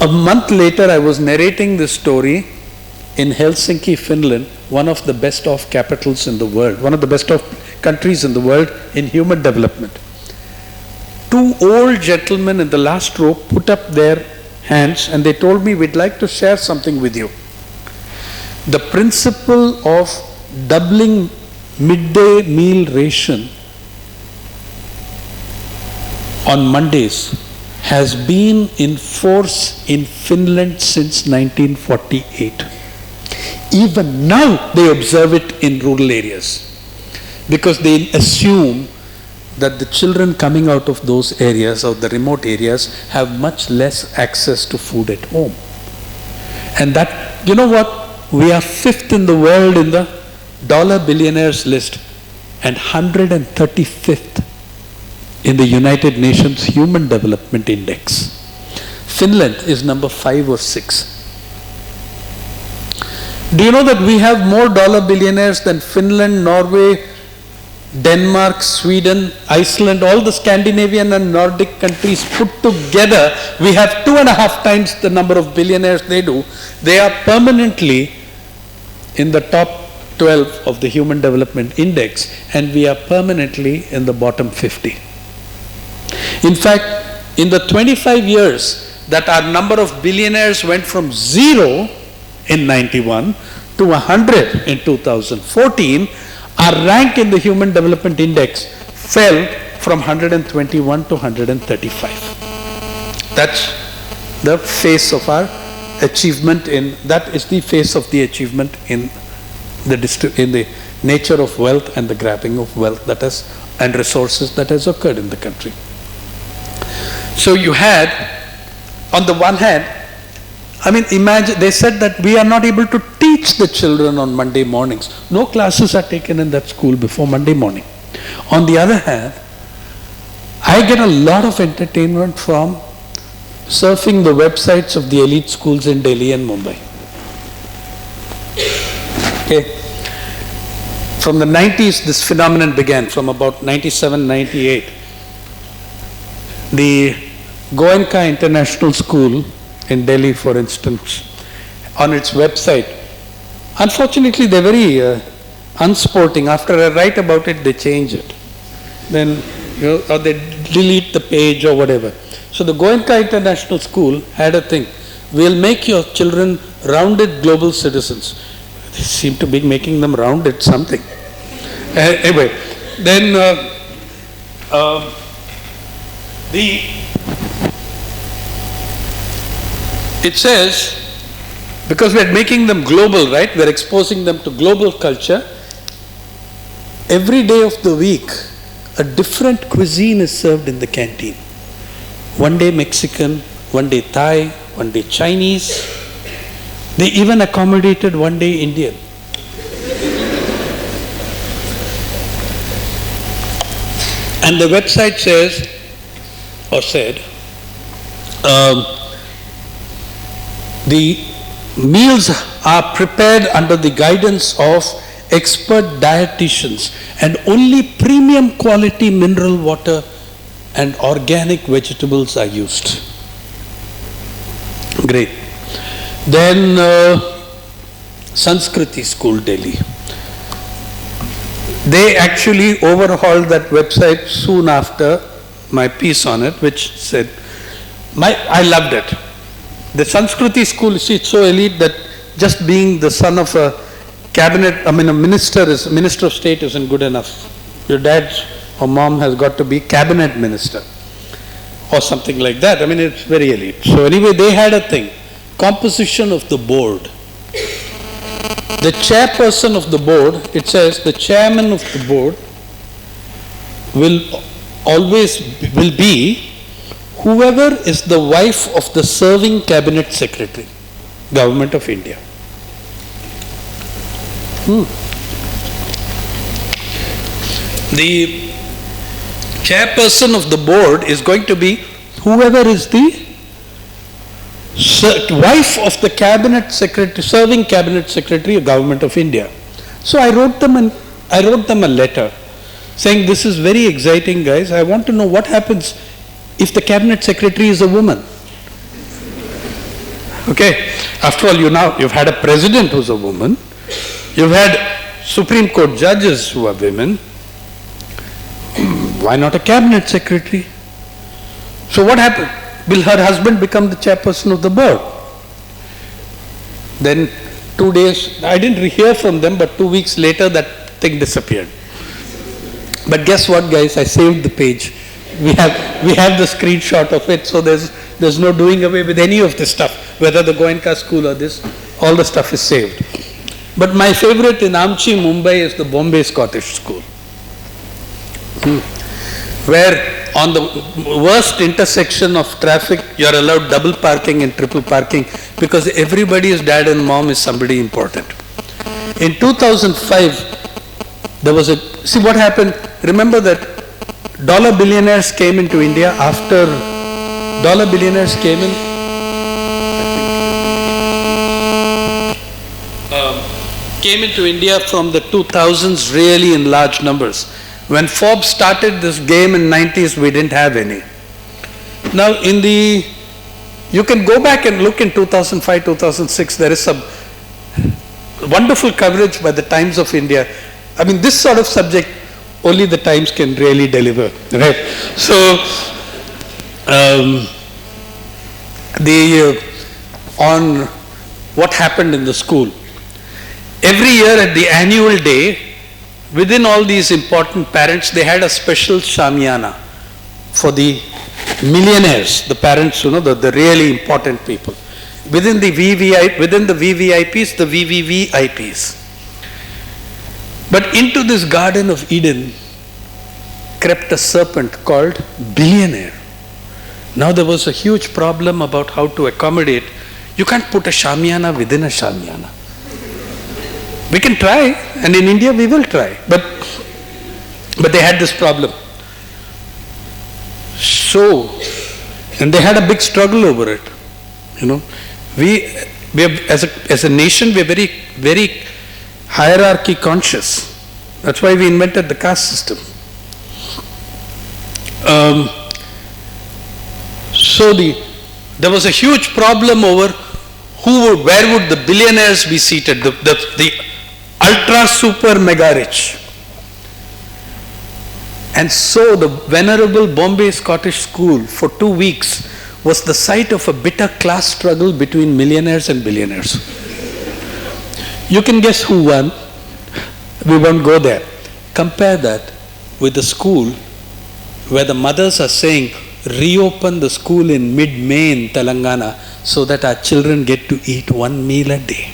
A month later, I was narrating this story in Helsinki, Finland, one of the best off capitals in the world, one of the best off countries in the world in human development. Two old gentlemen in the last row put up their hands and they told me, we'd like to share something with you. The principle of doubling midday meal ration on Mondays has been in force in Finland since 1948. Even now they observe it in rural areas because they assume that the children coming out of those areas, or the remote areas, have much less access to food at home. And that, you know what? We are 5th in the world in the dollar billionaires list and 135th in the United Nations Human Development Index. Finland is number 5 or 6. Do you know that we have more dollar billionaires than Finland, Norway, Denmark, Sweden, Iceland, all the Scandinavian and Nordic countries put together? We have 2.5 times the number of billionaires they do. They are permanently in the top 12 of the Human Development Index, and we are permanently in the bottom 50. In fact, in the 25 years that our number of billionaires went from 0 in 91 to 100 in 2014, our rank in the Human Development Index fell from 121 to 135. That's the face of our achievement that is the face of the achievement in the nature of wealth and the grabbing of wealth and resources that has occurred in the country. So you had, on the one hand, imagine, they said that we are not able to teach the children on Monday mornings. No classes are taken in that school before Monday morning. On the other hand, I get a lot of entertainment from surfing the websites of the elite schools in Delhi and Mumbai. Okay. From the 90s, this phenomenon began, from about 97, 98. The Goenka International School in Delhi, for instance, on its website, unfortunately they're very unsporting. After I write about it, they change it. Then, or they delete the page or whatever. So the Goenka International School had a thing: we'll make your children rounded global citizens. They seem to be making them rounded something. Anyway, then it says, because we're making them global, right? We're exposing them to global culture. Every day of the week, a different cuisine is served in the canteen. One day Mexican, one day Thai, one day Chinese. They even accommodated one day Indian. And the website says, or said, the meals are prepared under the guidance of expert dietitians, and only premium quality mineral water and organic vegetables are used. Great. Then Sanskriti School, Delhi. They actually overhauled that website soon after my piece on it, which said, I loved it. The Sanskriti school, see, it's so elite that just being the son of a a minister of state isn't good enough. Your dad or mom has got to be cabinet minister or something like that. I mean, it's very elite. So anyway, they had a thing, composition of the board. The chairperson of the board, it says the chairman of the board will be whoever is the wife of the serving cabinet secretary, Government of India. The chairperson of the board is going to be whoever is the wife of the cabinet secretary, serving cabinet secretary of Government of India. So I wrote them a letter saying, this is very exciting, guys. I want to know what happens if the cabinet secretary is a woman. Okay, after all, you've had a president who's a woman, you've had Supreme Court judges who are women. Why not a cabinet secretary? So what happened? Will her husband become the chairperson of the board? Then 2 days, I didn't hear from them, but 2 weeks later that thing disappeared. But guess what, guys? I saved the page. We have the screenshot of it, so there's no doing away with any of this stuff, whether the Goenka school or this, all the stuff is saved. But my favorite in Amchi, Mumbai is the Bombay Scottish School, where on the worst intersection of traffic, you're allowed double parking and triple parking because everybody's dad and mom is somebody important. In 2005, there was see what happened? Remember that dollar billionaires came into India after dollar billionaires came into India from the 2000s really in large numbers. When Forbes started this game in 90s, we didn't have any. Now you can go back and look in 2005, 2006, there is some wonderful coverage by the Times of India. I mean, this sort of subject, only the Times can really deliver, right? So, on what happened in the school. Every year at the annual day, within all these important parents, they had a special shamiana for the millionaires, the parents, the really important people. Within the VVIPs, the VVVIPs. But into this Garden of Eden crept a serpent called billionaire. Now there was a huge problem about how to accommodate. You can't put a shamiana within a shamiana. We can try, and in India we will try, but they had this problem. So, and they had a big struggle over it. We as a nation, we are very, very hierarchy conscious. That's why we invented the caste system. So there was a huge problem over where would the billionaires be seated, the ultra super mega rich. And so the venerable Bombay Scottish School for 2 weeks was the site of a bitter class struggle between millionaires and billionaires. You can guess who won. We won't go there. Compare that with the school where the mothers are saying, reopen the school in mid-May in Telangana so that our children get to eat 1 meal a day.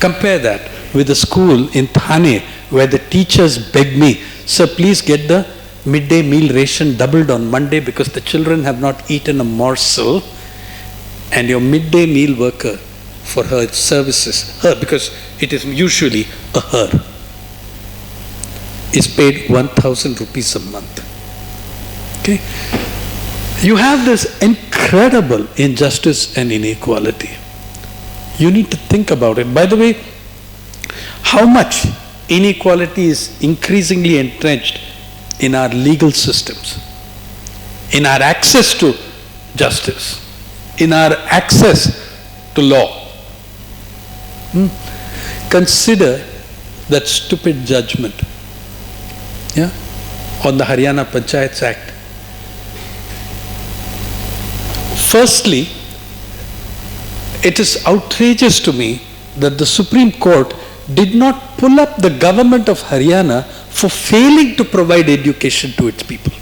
Compare that with the school in Thane where the teachers beg me, sir, please get the midday meal ration doubled on Monday because the children have not eaten a morsel, and your midday meal worker for her services, because it is usually a her, is paid 1,000 rupees a month. Okay? You have this incredible injustice and inequality. You need to think about it. By the way, how much inequality is increasingly entrenched in our legal systems, in our access to justice, in our access to law. Consider that stupid judgment Yeah? On the Haryana Panchayats Act. Firstly, it is outrageous to me that the Supreme Court did not pull up the government of Haryana for failing to provide education to its people.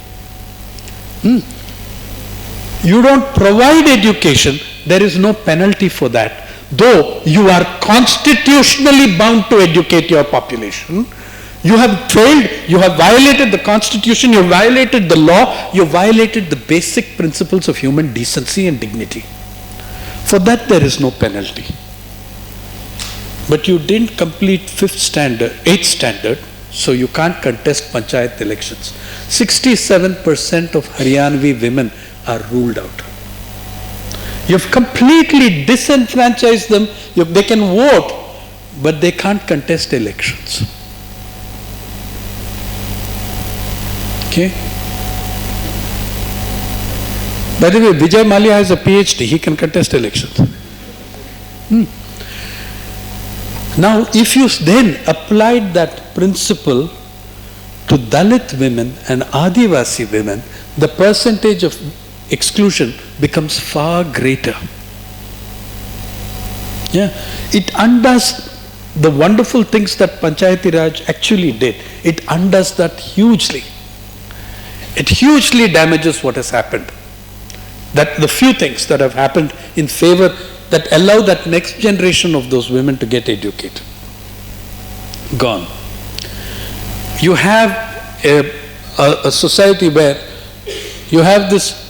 You don't provide education, there is no penalty for that. Though you are constitutionally bound to educate your population, you have failed, you have violated the constitution, you have violated the law, you have violated the basic principles of human decency and dignity. For that there is no penalty. But you didn't complete 8th standard, so you can't contest panchayat elections. 67% of Haryanvi women are ruled out. You've completely disenfranchised them. They can vote, but they can't contest elections. Okay? By the way, Vijay Mallya has a PhD. He can contest elections. Now, if you then applied that principle to Dalit women and Adivasi women, the percentage of exclusion becomes far greater. Yeah, it undoes the wonderful things that Panchayati Raj actually did. It undoes that hugely. It hugely damages what has happened. That the few things that have happened in favor that allow that next generation of those women to get educated. Gone. You have a society where you have this,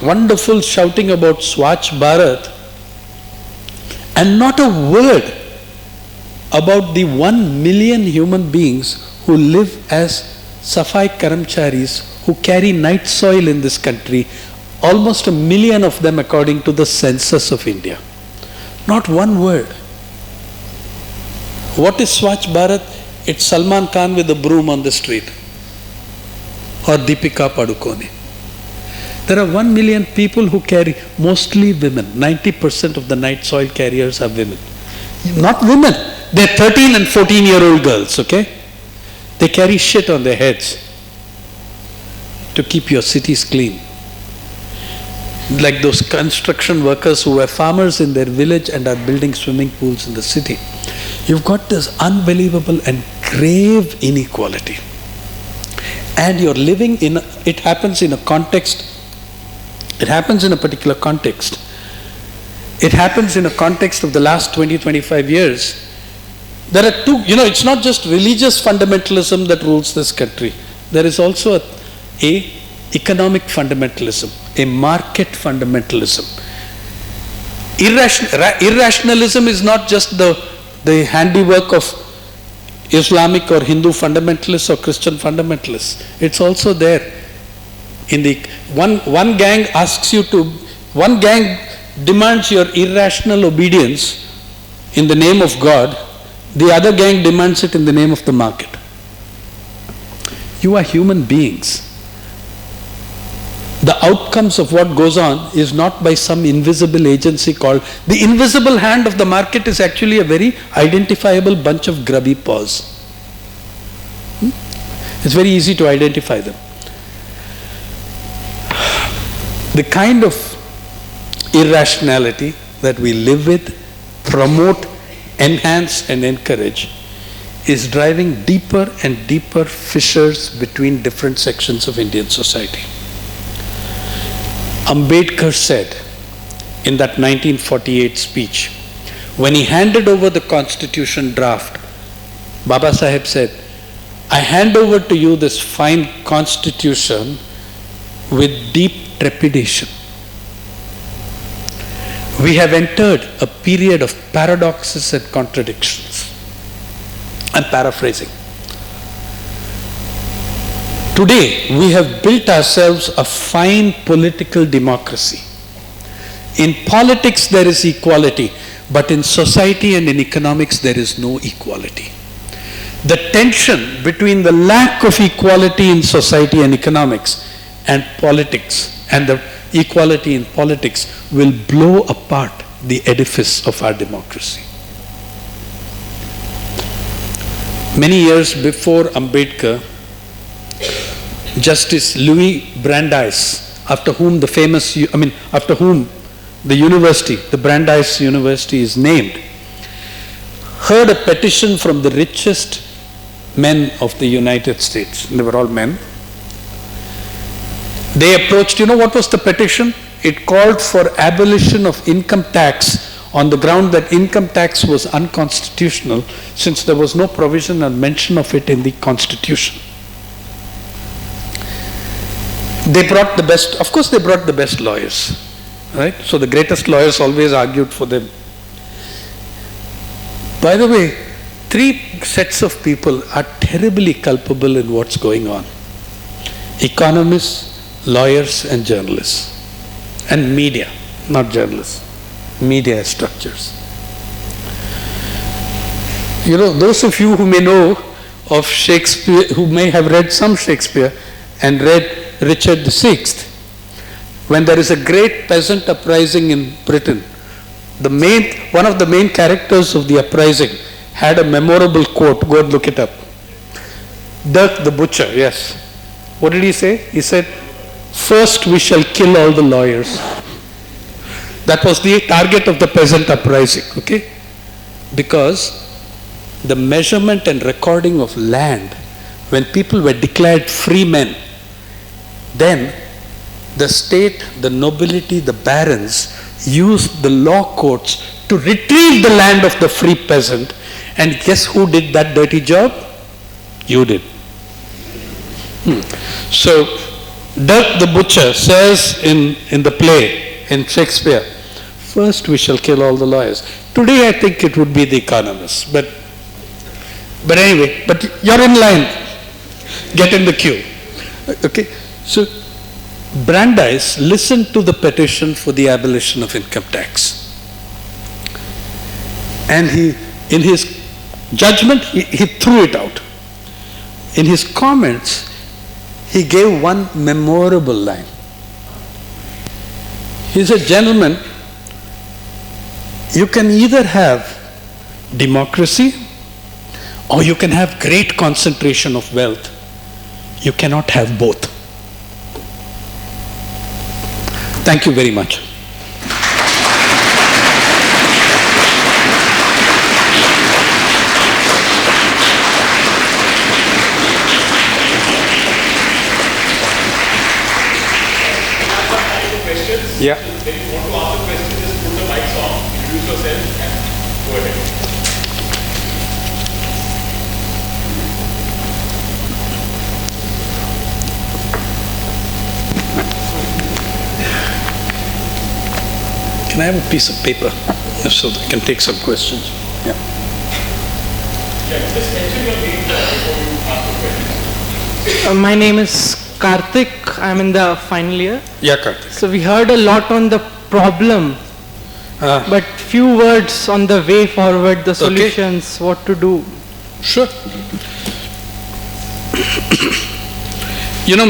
wonderful shouting about Swachh Bharat and not a word about the 1 million human beings who live as Safai Karamcharis, who carry night soil in this country, almost 1 million of them according to the census of India. Not one word. What is Swachh Bharat? It's Salman Khan with a broom on the street. Or Deepika Padukone. There are 1 million people who carry, mostly women. 90% of the night soil carriers are women. Not women. They're 13 and 14-year-old girls, okay? They carry shit on their heads to keep your cities clean. Like those construction workers who were farmers in their village and are building swimming pools in the city. You've got this unbelievable and grave inequality. And you're living in, it happens in a context, it happens in a particular context. It happens in a context of the last 20-25 years. There are two, it's not just religious fundamentalism that rules this country. There is also a economic fundamentalism, a market fundamentalism. Irrationalism is not just the handiwork of Islamic or Hindu fundamentalists or Christian fundamentalists. It's also there. In the one gang asks you to, one gang demands your irrational obedience in the name of God, the other gang demands it in the name of the market. You are human beings. The outcomes of what goes on is not by some invisible agency called, the invisible hand of the market is actually a very identifiable bunch of grubby paws. It's very easy to identify them. The kind of irrationality that we live with, promote, enhance and encourage is driving deeper and deeper fissures between different sections of Indian society. Ambedkar said in that 1948 speech, when he handed over the constitution draft, Baba Saheb said, I hand over to you this fine constitution with deep trepidation. We have entered a period of paradoxes and contradictions. I'm paraphrasing. Today, we have built ourselves a fine political democracy. In politics, there is equality, but in society and in economics, there is no equality. The tension between the lack of equality in society and economics and politics and the equality in politics will blow apart the edifice of our democracy. Many years before Ambedkar, Justice Louis Brandeis, after whom the university, the Brandeis University is named, heard a petition from the richest men of the United States. They were all men. They approached, what was the petition? It called for abolition of income tax on the ground that income tax was unconstitutional, since there was no provision or mention of it in the Constitution. They brought the best, of course they brought the best lawyers, right? So the greatest lawyers always argued for them. By the way, 3 sets of people are terribly culpable in what's going on. Economists, lawyers and journalists. And media, not journalists. Media structures. Those of you who may know of Shakespeare, who may have read some Shakespeare and read Richard VI, when there is a great peasant uprising in Britain, one of the main characters of the uprising had a memorable quote. Go and look it up. Dirk the butcher, yes. What did he say? He said, "First we shall kill all the lawyers." That was the target of the peasant uprising, okay? Because the measurement and recording of land, when people were declared free men, then the state, the nobility, the barons used the law courts to retrieve the land of the free peasant. And guess who did that dirty job? You did. So Dirk the butcher says in the play, in Shakespeare, "First we shall kill all the lawyers." Today I think it would be the economists. But anyway, but you're in line. Get in the queue. Okay? So Brandeis listened to the petition for the abolition of income tax. And in his judgment, he threw it out. In his comments, he gave one memorable line. He said, "Gentlemen, you can either have democracy or you can have great concentration of wealth. You cannot have both." Thank you very much. Yeah. If you want to ask a question, just put the mics on, introduce yourself, and go ahead. Can I have a piece of paper so that I can take some questions? Yeah. Yeah, just mention your name before you ask the question. My name is Karthik. I'm in the final year. Yeah, Karthik. So we heard a lot on the problem, but few words on the way forward, the solutions, what to do. Sure.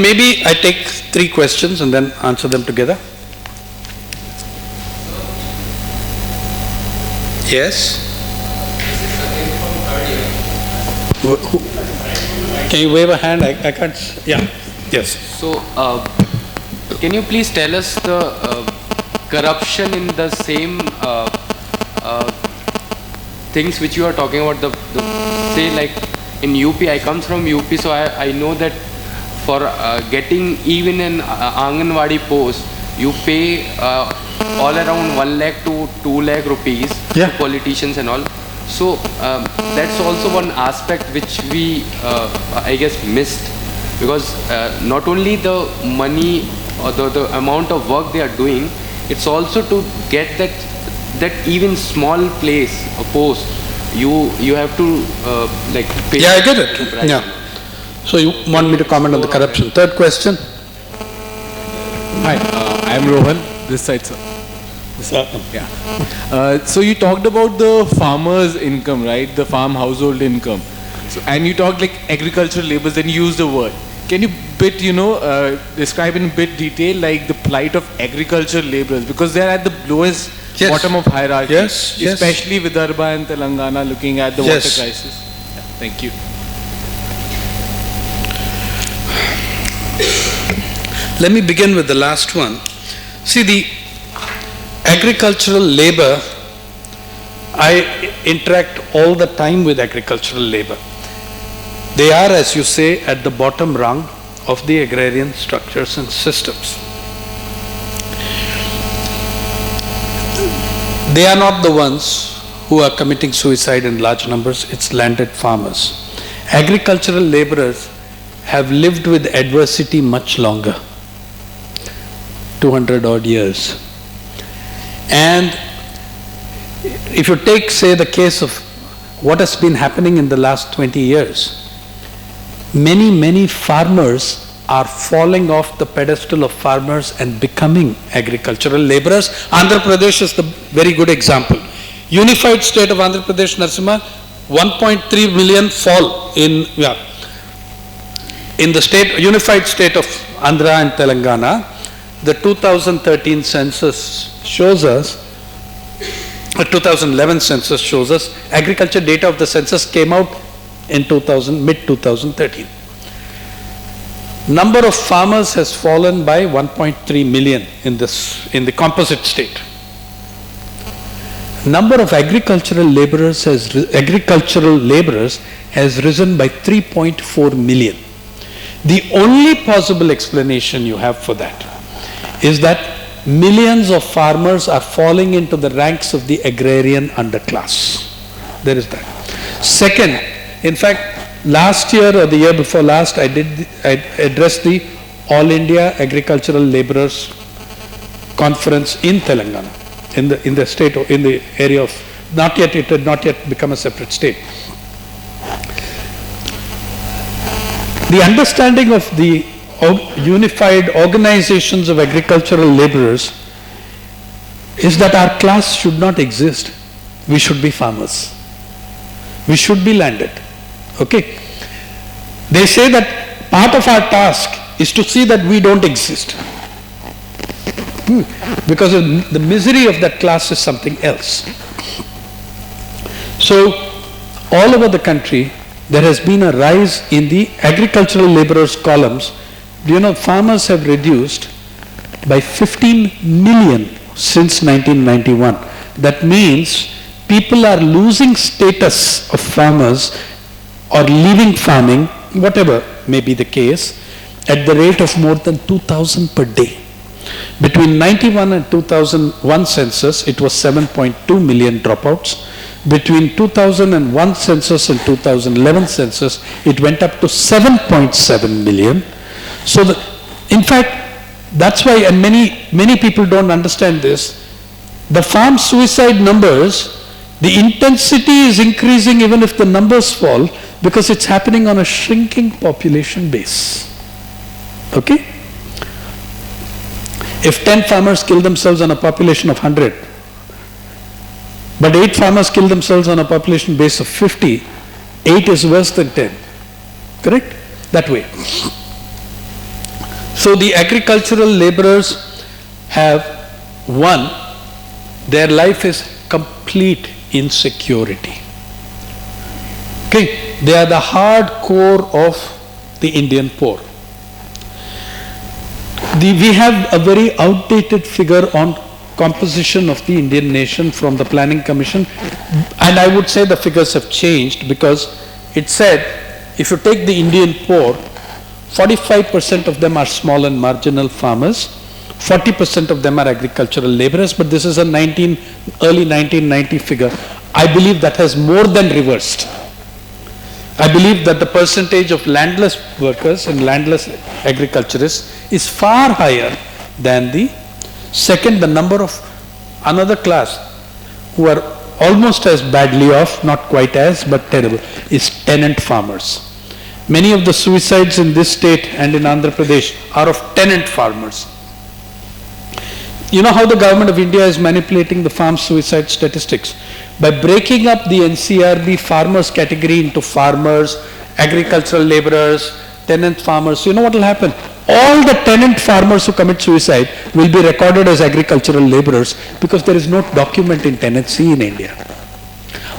Maybe I take 3 questions and then answer them together. Yes? Can you wave a hand? I can't. Yeah. Yes. So, can you please tell us the corruption in the same things which you are talking about? Say like in UP, I come from UP, so I know that for getting even an Anganwadi post, you pay all around 1 lakh to 2 lakh rupees to politicians and all. So that's also one aspect which we, I guess, missed, because not only the money or the amount of work they are doing, it's also to get that even small place, a post, you have to like pay. Yeah, I get it. Yeah. So you want me to comment on the corruption? Third question. Hi, I'm Rohan. This side, sir. Yeah. So you talked about the farmer's income, right? The farm household income. So, and you talked like agricultural labors, then you used the word. Can you describe in a bit detail like the plight of agricultural laborers, because they're at the lowest bottom of hierarchy, especially Vidarbha and Telangana looking at the water crisis. Yeah, thank you. Let me begin with the last one. See, the agricultural labor, I interact all the time with agricultural labor. They are, as you say, at the bottom rung of the agrarian structures and systems. They are not the ones who are committing suicide in large numbers, it's landed farmers. Agricultural laborers have lived with adversity much longer, 200 odd years. And if you take, say, the case of what has been happening in the last 20 years, many farmers are falling off the pedestal of farmers and becoming agricultural laborers. Andhra Pradesh is the very good example. Unified state of Andhra Pradesh, Narasimha, 1.3 million fall in the state, unified state of Andhra and Telangana. The 2013 census shows us, 2011 census shows us, agriculture data of the census came out in mid-2013. Number of farmers has fallen by 1.3 million in the composite state. Number of agricultural laborers has risen by 3.4 million. The only possible explanation you have for that is that millions of farmers are falling into the ranks of the agrarian underclass. There is that. Second, in fact, last year or the year before last, I addressed the All India Agricultural Laborers Conference in Telangana, in the state, in the area of, it had not yet become a separate state. The understanding of the unified organizations of agricultural laborers is that our class should not exist. We should be farmers. We should be landed. Okay? They say that part of our task is to see that we don't exist. Because the misery of that class is something else. So, all over the country, there has been a rise in the agricultural laborers columns. Do you know, farmers have reduced by 15 million since 1991. That means people are losing status of farmers or leaving farming, whatever may be the case, at the rate of more than 2,000 per day. Between 91 and 2001 census, it was 7.2 million dropouts. Between 2001 census and 2011 census, it went up to 7.7 million. So, in fact, that's why, and many people don't understand this, the farm suicide numbers, the intensity is increasing even if the numbers fall, because it's happening on a shrinking population base. Okay? If 10 farmers kill themselves on a population of 100, but 8 farmers kill themselves on a population base of 50, 8 is worse than 10. Correct? That way. So the agricultural laborers have, one, their life is complete insecurity. Okay? They are the hard core of the Indian poor. We have a very outdated figure on composition of the Indian nation from the Planning Commission, and I would say the figures have changed, because it said if you take the Indian poor, 45% of them are small and marginal farmers, 40% of them are agricultural laborers, but this is a early 1990 figure. I believe that has more than reversed. I believe that the percentage of landless workers and landless agriculturists is far higher than the second, the number of another class who are almost as badly off, not quite as, but terrible, is tenant farmers. Many of the suicides in this state and in Andhra Pradesh are of tenant farmers. You know how the government of India is manipulating the farm suicide statistics? By breaking up the NCRB farmers category into farmers, agricultural laborers, tenant farmers. You know what will happen? All the tenant farmers who commit suicide will be recorded as agricultural laborers, because there is no document in tenancy in India.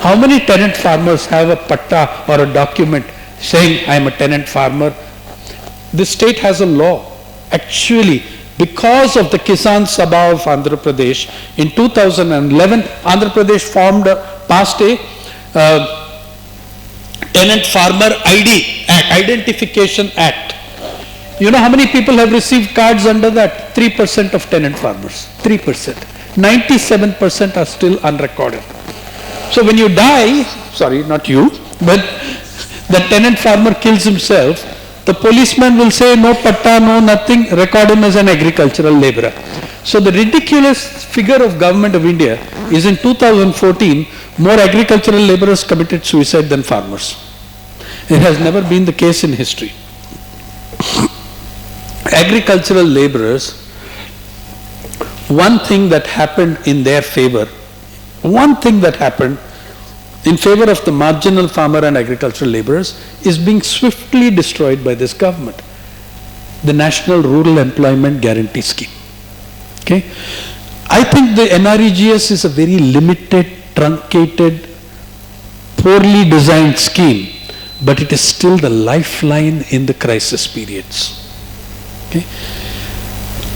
How many tenant farmers have a patta or a document saying I am a tenant farmer? the state has a law. Actually, because of the Kisan Sabha of Andhra Pradesh, in 2011, Andhra Pradesh passed a Tenant Farmer ID Act, Identification Act. You know how many people have received cards under that? 3% of tenant farmers. 3%. 97% are still unrecorded. So when you die, sorry, not you, but the tenant farmer kills himself, the policeman will say no patta, no nothing, record him as an agricultural laborer. So the ridiculous figure of Government of India is in 2014, more agricultural laborers committed suicide than farmers. It has never been the case in history. Agricultural laborers, one thing that happened in their favor, one thing that happened in favor of the marginal farmer and agricultural laborers is being swiftly destroyed by this government. The National Rural Employment Guarantee Scheme. Okay? I think the NREGS is a very limited, truncated, poorly designed scheme, but it is still the lifeline in the crisis periods. Okay?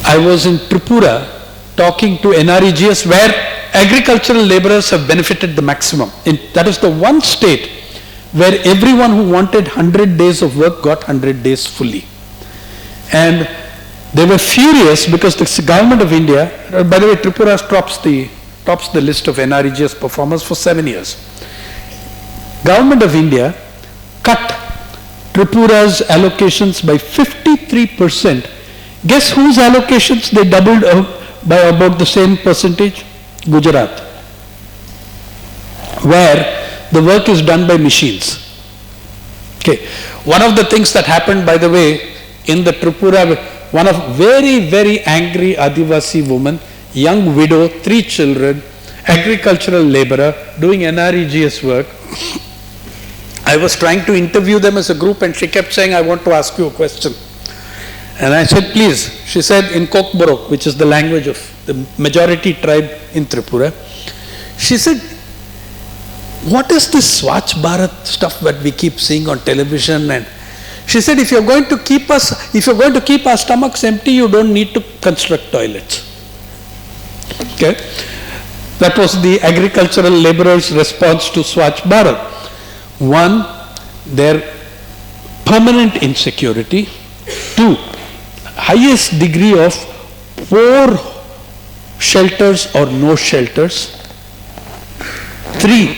I was in Tripura talking to NREGS where agricultural laborers have benefited the maximum. That is the one state where everyone who wanted 100 days of work got 100 days fully. And they were furious because the government of India, by the way, Tripura tops the list of NREGS performers for 7 years. Government of India cut Tripura's allocations by 53%. Guess whose allocations they doubled by about the same percentage? Gujarat, where the work is done by machines. Okay. One of the things that happened, by the way, in the Tripura, one of very, very angry Adivasi woman, young widow, 3 children, agricultural laborer, doing NREGS work. I was trying to interview them as a group and she kept saying, I want to ask you a question. And I said, please. She said in Kokborok, which is the language of the majority tribe in Tripura. She said, what is this Swachh Bharat stuff that we keep seeing on television? And she said, if you're going to keep our stomachs empty, you don't need to construct toilets. Okay? That was the agricultural laborers' response to Swachh Bharat. One, their permanent insecurity. 2, highest degree of poor shelters or no shelters. 3,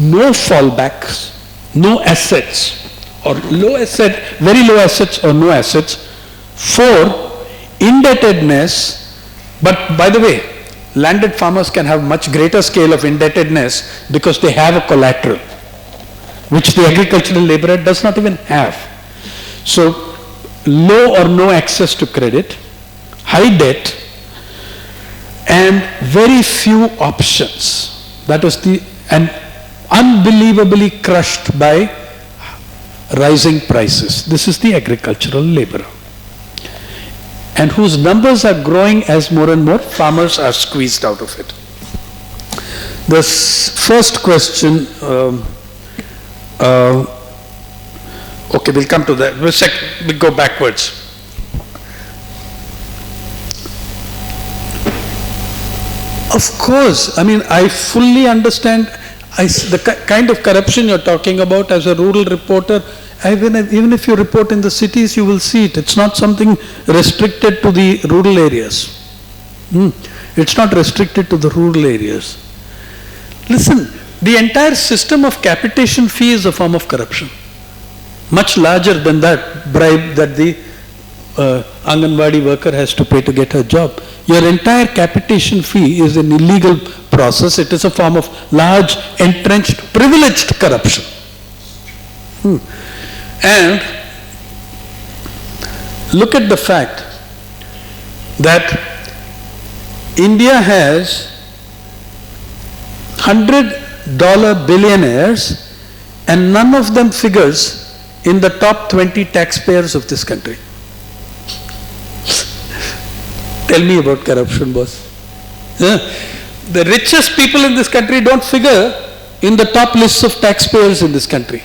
no fallbacks, no assets or very low assets or no assets. 4, indebtedness, but by the way, landed farmers can have much greater scale of indebtedness because they have a collateral, which the agricultural laborer does not even have. So, low or no access to credit, high debt, and very few options. That was and unbelievably crushed by rising prices. This is the agricultural laborer, and whose numbers are growing as more and more farmers are squeezed out of it. The first question, okay, we'll come to that. We'll go backwards. Of course, I mean, I fully understand the kind of corruption you're talking about. As a rural reporter, even if you report in the cities, you will see it. It's not something restricted to the rural areas. It's not restricted to the rural areas. Listen, the entire system of capitation fee is a form of corruption. Much larger than that bribe that the Anganwadi worker has to pay to get her job. Your entire capitation fee is an illegal process. It is a form of large, entrenched, privileged corruption. And look at the fact that India has $100 billionaires and none of them figures in the top 20 taxpayers of this country. Tell me about corruption, boss. The richest people in this country don't figure in the top lists of taxpayers in this country.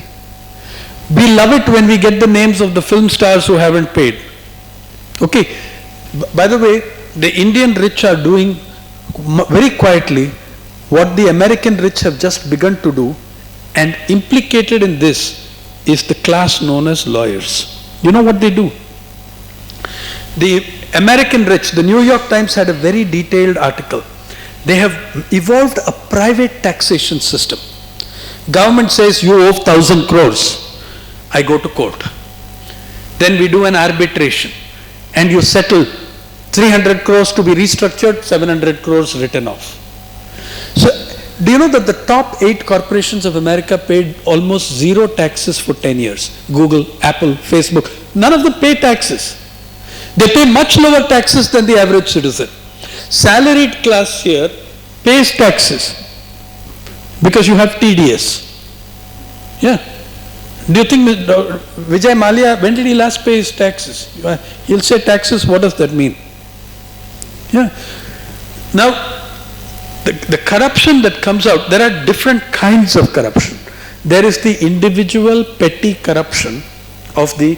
We love it when we get the names of the film stars who haven't paid. Okay. By the way, the Indian rich are doing very quietly what the American rich have just begun to do, and implicated in this is the class known as lawyers. You know what they do? The American rich, the New York Times had a very detailed article. They have evolved a private taxation system. Government says you owe 1,000 crores. I go to court. Then we do an arbitration and you settle 300 crores to be restructured, 700 crores written off. So, do you know that the top 8 corporations of America paid almost zero taxes for 10 years? Google, Apple, Facebook, none of them pay taxes. They pay much lower taxes than the average citizen. Salaried class here pays taxes because you have TDS. Yeah. Do you think Vijay Mallya, when did he last pay his taxes? He'll say taxes, what does that mean? Yeah. Now, the corruption that comes out, there are different kinds of corruption. There is the individual petty corruption of the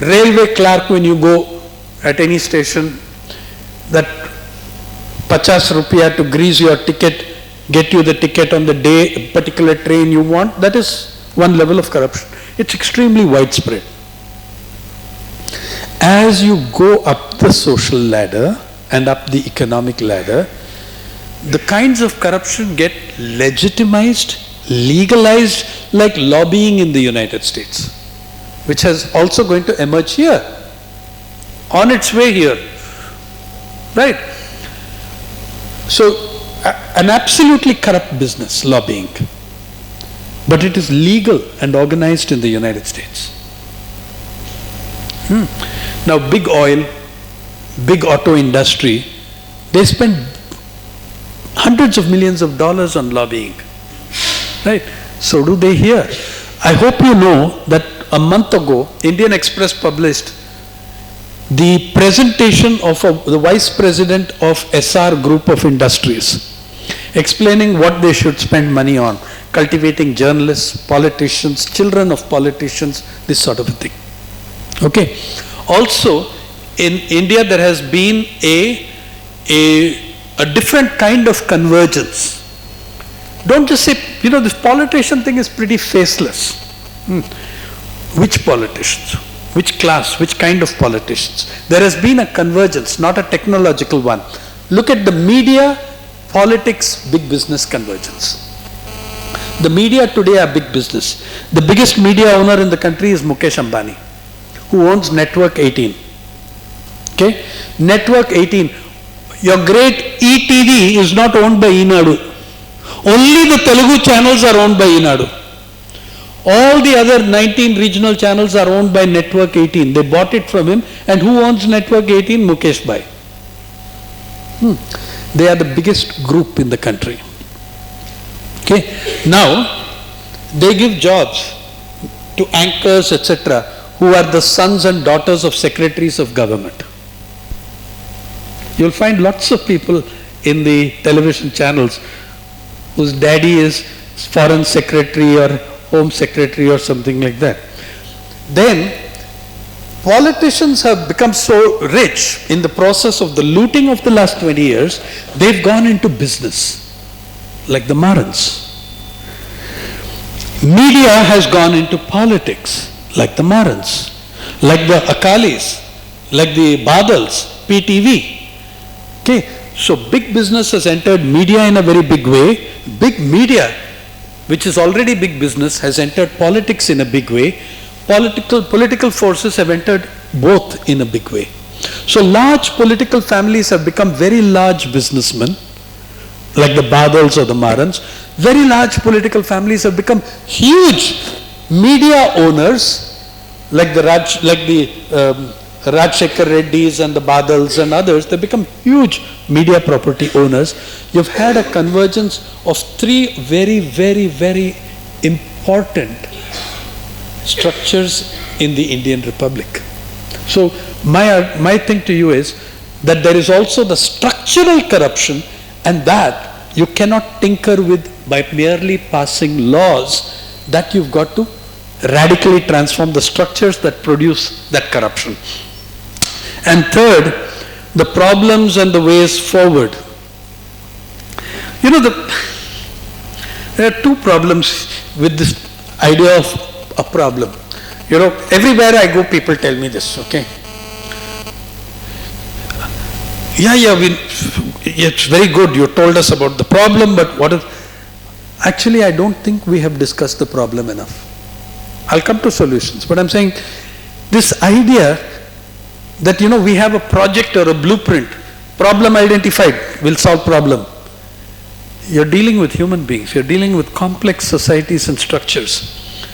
railway clerk when you go at any station, that 50 rupiah to grease your ticket, get you the ticket on the day, particular train you want. That is one level of corruption. It's extremely widespread. As you go up the social ladder and up the economic ladder, the kinds of corruption get legitimized, legalized, like lobbying in the United States, which is also going to emerge here, on its way here, right? So, an absolutely corrupt business, lobbying, but it is legal and organized in the United States. Now, big oil, big auto industry, they spend hundreds of millions of dollars on lobbying, right? So do they here. I hope you know that a month ago, Indian Express published the presentation of the vice president of SR Group of Industries, explaining what they should spend money on, cultivating journalists, politicians, children of politicians, this sort of a thing. Okay. Also, in India there has been a different kind of convergence. Don't just say, you know, this politician thing is pretty faceless. Which politicians? Which class? Which kind of politicians? There has been a convergence, not a technological one. Look at the media, politics, big business convergence. The media today are big business. The biggest media owner in the country is Mukesh Ambani, who owns Network 18. Okay? Network 18. Your great ETV is not owned by Enadu. Only the Telugu channels are owned by Enadu. All the other 19 regional channels are owned by Network 18. They bought it from him. And who owns Network 18? Mukesh Bhai. They are the biggest group in the country. Okay. Now, they give jobs to anchors, etc., who are the sons and daughters of secretaries of government. You'll find lots of people in the television channels whose daddy is foreign secretary or home secretary or something like that. Then, politicians have become so rich in the process of the looting of the last 20 years, they've gone into business, like the Marans. Media has gone into politics, like the Marans, like the Akalis, like the Badals, PTV. Okay, so big business has entered media in a very big way. Big media, which is already big business, has entered politics in a big way. Political forces have entered both in a big way. So large political families have become very large businessmen, like the Badals or the Marans. Very large political families have become huge media owners, like the Rajshekhar Reddys and the Badals and others. They become huge media property owners. You've had a convergence of 3 very, very, very important structures in the Indian Republic. So my thing to you is that there is also the structural corruption, and that you cannot tinker with by merely passing laws. That you've got to radically transform the structures that produce that corruption. And third, the problems and the ways forward. You know, there are two problems with this idea of a problem. You know, everywhere I go, people tell me this, okay? It's very good, you told us about the problem, but what is... Actually, I don't think we have discussed the problem enough. I'll come to solutions, but I'm saying this idea that, you know, we have a project or a blueprint, problem identified, will solve problem. You're dealing with human beings, you're dealing with complex societies and structures.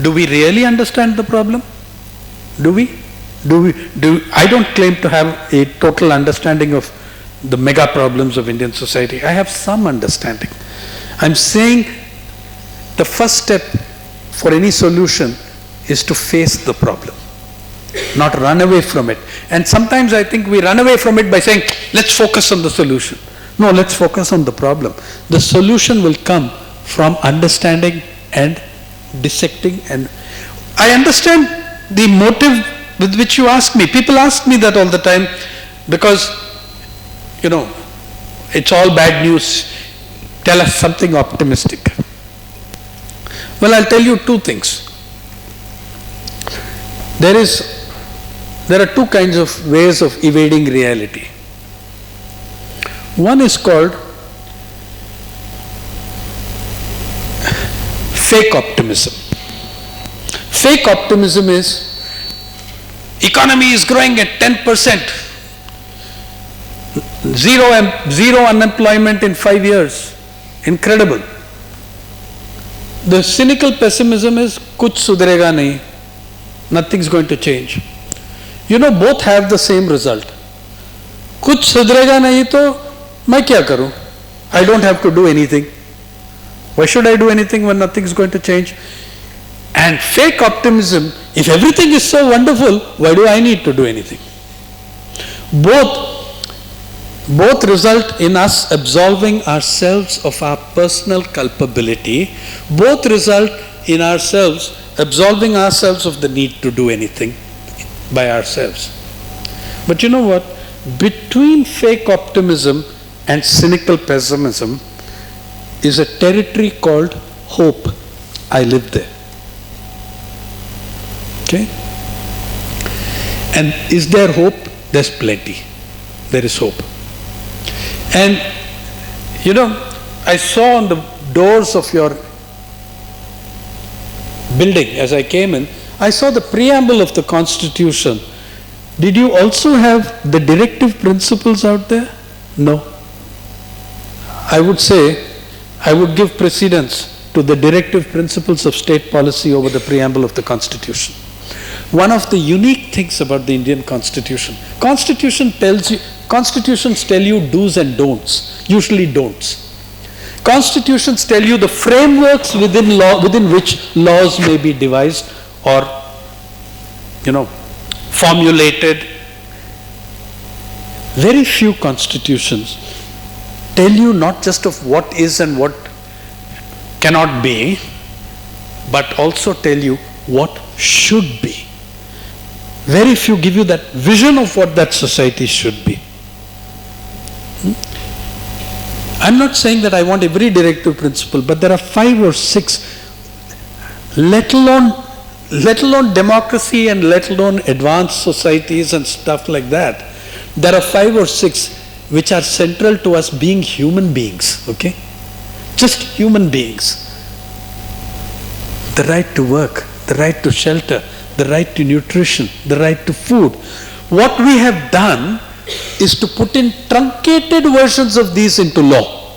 Do we really understand the problem? Do we? I don't claim to have a total understanding of the mega problems of Indian society. I have some understanding. I'm saying the first step for any solution is to face the problem, not run away from it. And sometimes I think we run away from it by saying, let's focus on the solution. No, let's focus on the problem. The solution will come from understanding and dissecting. And I understand the motive with which you ask me. People ask me that all the time because, you know, it's all bad news. Tell us something optimistic. Well, I'll tell you two things. There are two kinds of ways of evading reality. One is called fake optimism. Fake optimism is economy is growing at 10%, zero unemployment in 5 years. Incredible. The cynical pessimism is kuch sudhrega nahi, nothing's going to change. You know, both have the same result. Kuch sudhrega nahi to मैं क्या करूं? I don't have to do anything. Why should I do anything when nothing is going to change? And fake optimism, if everything is so wonderful, why do I need to do anything? Both result in us absolving ourselves of our personal culpability. Both result in ourselves absolving ourselves of the need to do anything by ourselves. But you know what? Between fake optimism and cynical pessimism is a territory called hope. I live there. Okay? And is there hope? There's plenty. There is hope. And, you know, I saw on the doors of your building as I came in, I saw the preamble of the Constitution. Did you also have the directive principles out there? No. I would say, I would give precedence to the directive principles of state policy over the preamble of the Constitution. One of the unique things about the Indian Constitution, constitutions tell you do's and don'ts, usually don'ts. Constitutions tell you the frameworks within which laws may be devised or, you know, formulated. Very few constitutions tell you not just of what is and what cannot be, but also tell you what should be. Very few give you that vision of what that society should be. I'm not saying that I want every directive principle, but there are 5 or 6, let alone democracy and let alone advanced societies and stuff like that. There are 5 or 6 which are central to us being human beings, okay? Just human beings. The right to work, the right to shelter, the right to nutrition, the right to food. What we have done is to put in truncated versions of these into law.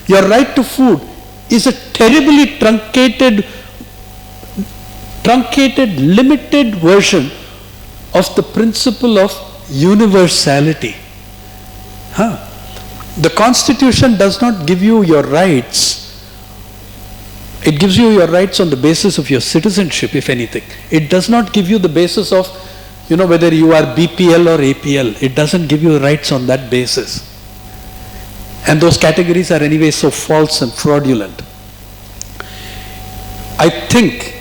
Your right to food is a terribly truncated, limited version of the principle of universality. The Constitution does not give you your rights. It gives you your rights on the basis of your citizenship, if anything. It does not give you the basis of, you know, whether you are BPL or APL. It doesn't give you rights on that basis. And those categories are anyway so false and fraudulent. I think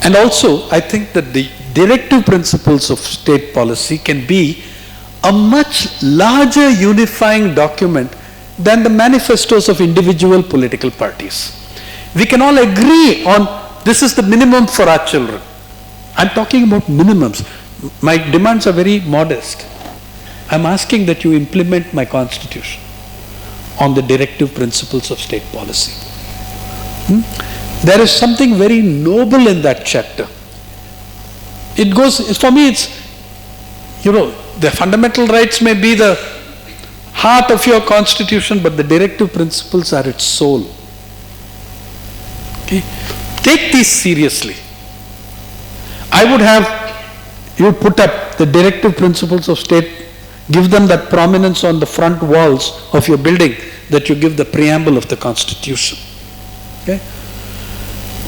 And also, I think that the directive principles of state policy can be a much larger unifying document than the manifestos of individual political parties. We can all agree on this is the minimum for our children. I'm talking about minimums. My demands are very modest. I'm asking that you implement my constitution on the directive principles of state policy. There is something very noble in that chapter. It goes, for me it's, the fundamental rights may be the heart of your constitution, but the directive principles are its soul. Okay? Take these seriously. I would have you put up the directive principles of state, give them that prominence on the front walls of your building that you give the preamble of the Constitution. Okay?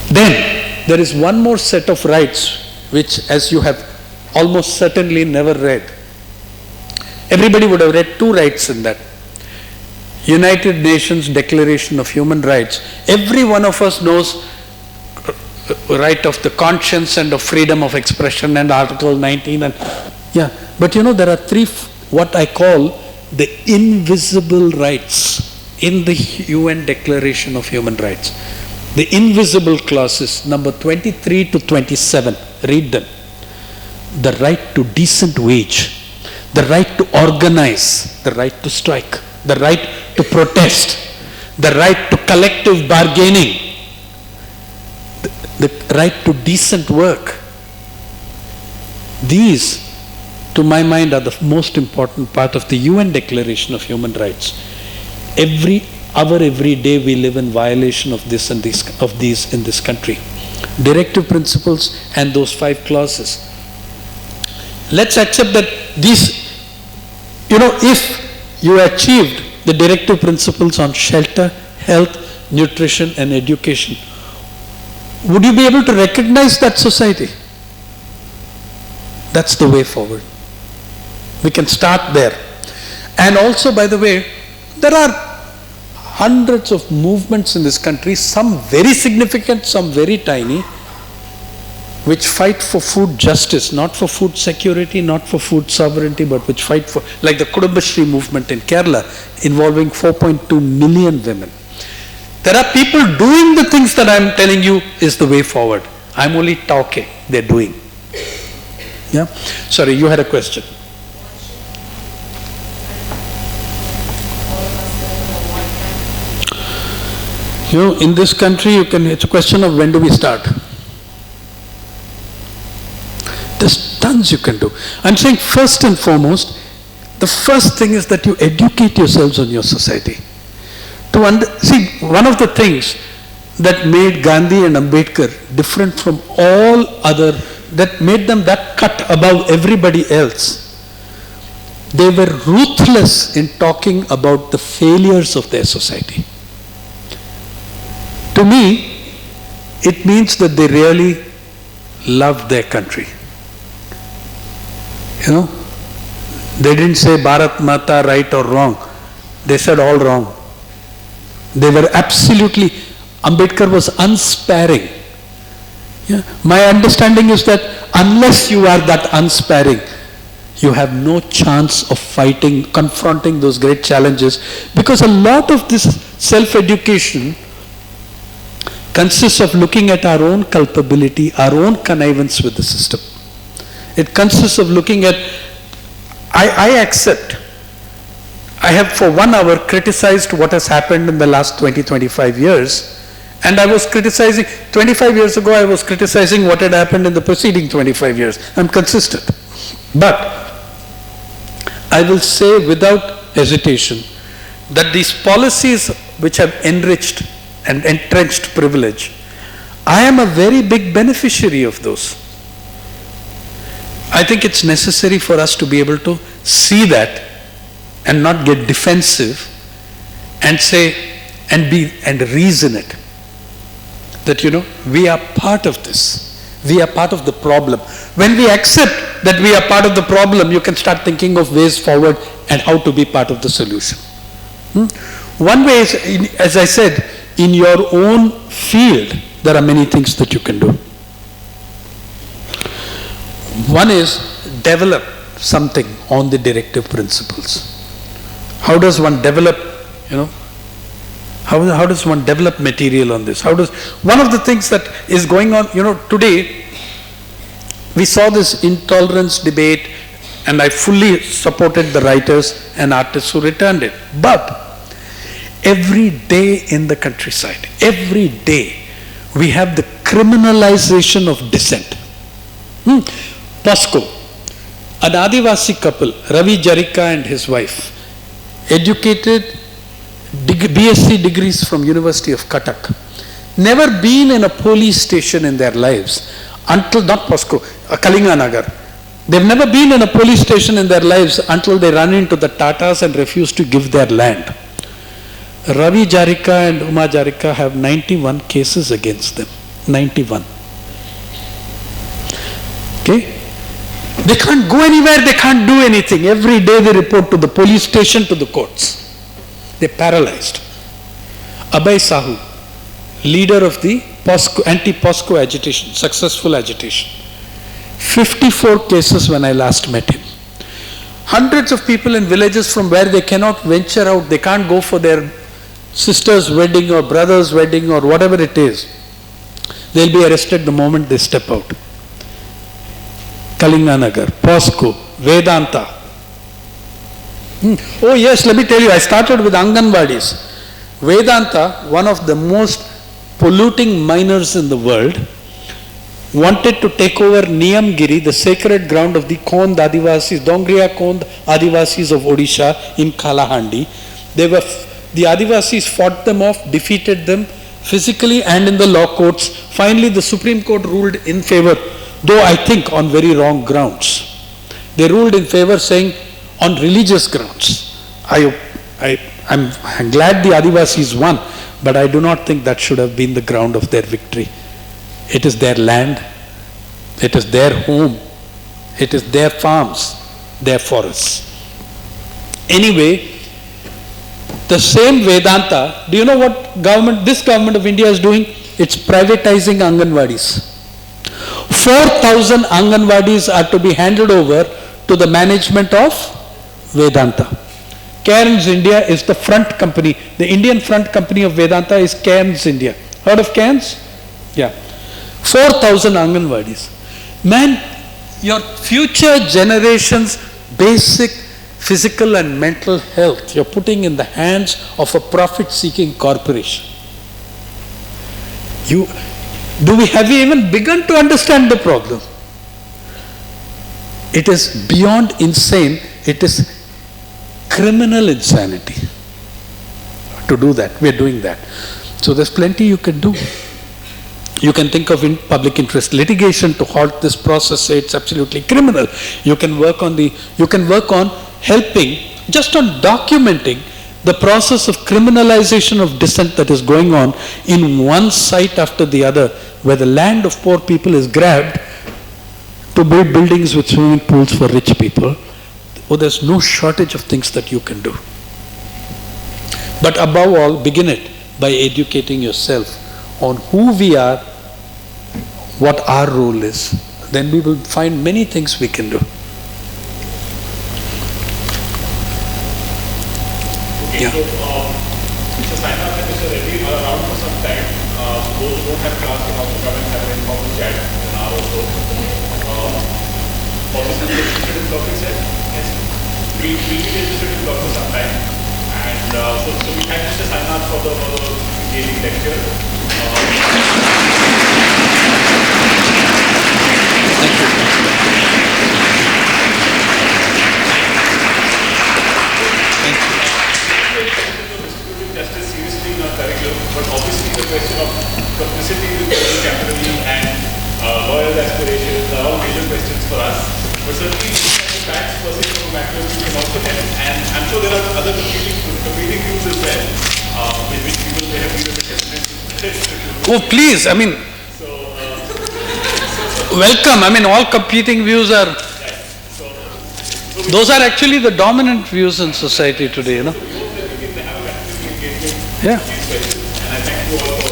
Then there is one more set of rights which, as you have almost certainly never read. Everybody would have read two rights in that. United Nations Declaration of Human Rights. Every one of us knows right of the conscience and of freedom of expression and Article 19 and but there are three what I call the invisible rights in the UN Declaration of Human Rights. The invisible clauses, number 23 to 27, read them. The right to decent wage, the right to organize, the right to strike, the right to protest, the right to collective bargaining, the right to decent work. These, to my mind, are the most important part of the UN Declaration of Human Rights. Every hour, every day we live in violation of this and these in this country. Directive principles and those 5 clauses. Let's accept that these, if you achieved the directive principles on shelter, health, nutrition and education, would you be able to recognize that society? That's the way forward. We can start there. And also, by the way, there are hundreds of movements in this country, some very significant, some very tiny, which fight for food justice, not for food security, not for food sovereignty, but which fight for, like the Kudumbashree movement in Kerala, involving 4.2 million women. There are people doing the things that I'm telling you is the way forward. I'm only talking, they're doing. Yeah? Sorry, you had a question. In this country, it's a question of when do we start. There's tons you can do. I'm saying first and foremost, the first thing is that you educate yourselves on your society. See, one of the things that made Gandhi and Ambedkar different from all other, that made them that cut above everybody else, they were ruthless in talking about the failures of their society. To me, it means that they really loved their country. They didn't say Bharat Mata right or wrong. They said all wrong. They were absolutely, Ambedkar was unsparing. Yeah? My understanding is that unless you are that unsparing, you have no chance of fighting, confronting those great challenges, because a lot of this self-education consists of looking at our own culpability, our own connivance with the system. It consists of looking at, I accept, I have for 1 hour criticized what has happened in the last 20-25 years, and I was criticizing, 25 years ago I was criticizing what had happened in the preceding 25 years. I'm consistent. But I will say without hesitation that these policies which have enriched and entrenched privilege, I am a very big beneficiary of those. I think it's necessary for us to be able to see that and not get defensive and say and reason it. That we are part of this. We are part of the problem. When we accept that we are part of the problem, you can start thinking of ways forward and how to be part of the solution. One way is, as I said, in your own field, there are many things that you can do. One is develop something on the directive principles. How does one develop, how does one develop material on this? One of the things that is going on, today, we saw this intolerance debate, and I fully supported the writers and artists who returned it. But every day in the countryside, every day, we have the criminalization of dissent. POSCO, an Adivasi couple, Ravi Jarika and his wife, educated BSc degrees from University of Cuttack, never been in a police station in their lives until, not POSCO, Kalinganagar. They've never been in a police station in their lives until they run into the Tatas and refuse to give their land. Ravi Jarika and Uma Jarika have 91 cases against them. 91. Okay? They can't go anywhere, they can't do anything. Every day they report to the police station, to the courts. They're paralyzed. Abhay Sahu, leader of the anti-POSCO agitation, successful agitation. 54 cases when I last met him. Hundreds of people in villages from where they cannot venture out, they can't go for their sister's wedding or brother's wedding or whatever it is. They'll be arrested the moment they step out. Kalinganagar, POSCO, Vedanta. Oh yes, let me tell you, I started with Anganwadis. Vedanta, one of the most polluting miners in the world, wanted to take over Niyamgiri, the sacred ground of the Kond Adivasis, Dongriya Kond Adivasis of Odisha in Kalahandi. The Adivasis fought them off, defeated them physically and in the law courts. Finally, the Supreme Court ruled in favor, though I think on very wrong grounds. They ruled in favor saying on religious grounds. I'm glad the Adivasis won, but I do not think that should have been the ground of their victory. It is their land, it is their home, it is their farms, their forests. Anyway, the same Vedanta, do you know what this government of India is doing? It's privatizing Anganwadis. 4,000 Anganwadis are to be handed over to the management of Vedanta. Cairns India is the front company. The Indian front company of Vedanta is Cairns India. Heard of Cairns? Yeah. 4,000 Anganwadis. Man, your future generations' basic physical and mental health, you're putting in the hands of a profit-seeking corporation. Have we even begun to understand the problem? It is beyond insane. It is criminal insanity to do that. We're doing that. So there's plenty you can do. You can think of public interest litigation to halt this process, say it's absolutely criminal. You can work on helping, just on documenting the process of criminalization of dissent that is going on in one site after the other, where the land of poor people is grabbed to build buildings with swimming pools for rich people. Oh, there's no shortage of things that you can do. But above all, begin it by educating yourself on who we are, what our role is. Then we will find many things we can do. Okay, so Sainath and Mr. Reddy are around for some time. Those who don't have class can also come and have an informal chat in an hour or so. Obviously, the certain topics here. Yes. We will get the certain talk for some time. And so we thank Mr. Sainath for the engaging lecture. Justice seriously in our curriculum, but obviously the question of complicity with capitality and loyal aspirations are all major questions for us. But certainly, the facts per se from macros can also help, and I'm sure there are other competing views as well, with which people may have been a bit hesitant. Oh, please, I mean, welcome. I mean, all competing views are, those are actually the dominant views in society today, you know. We hope that we can have a engagement Yeah. with these questions, and I thank you all for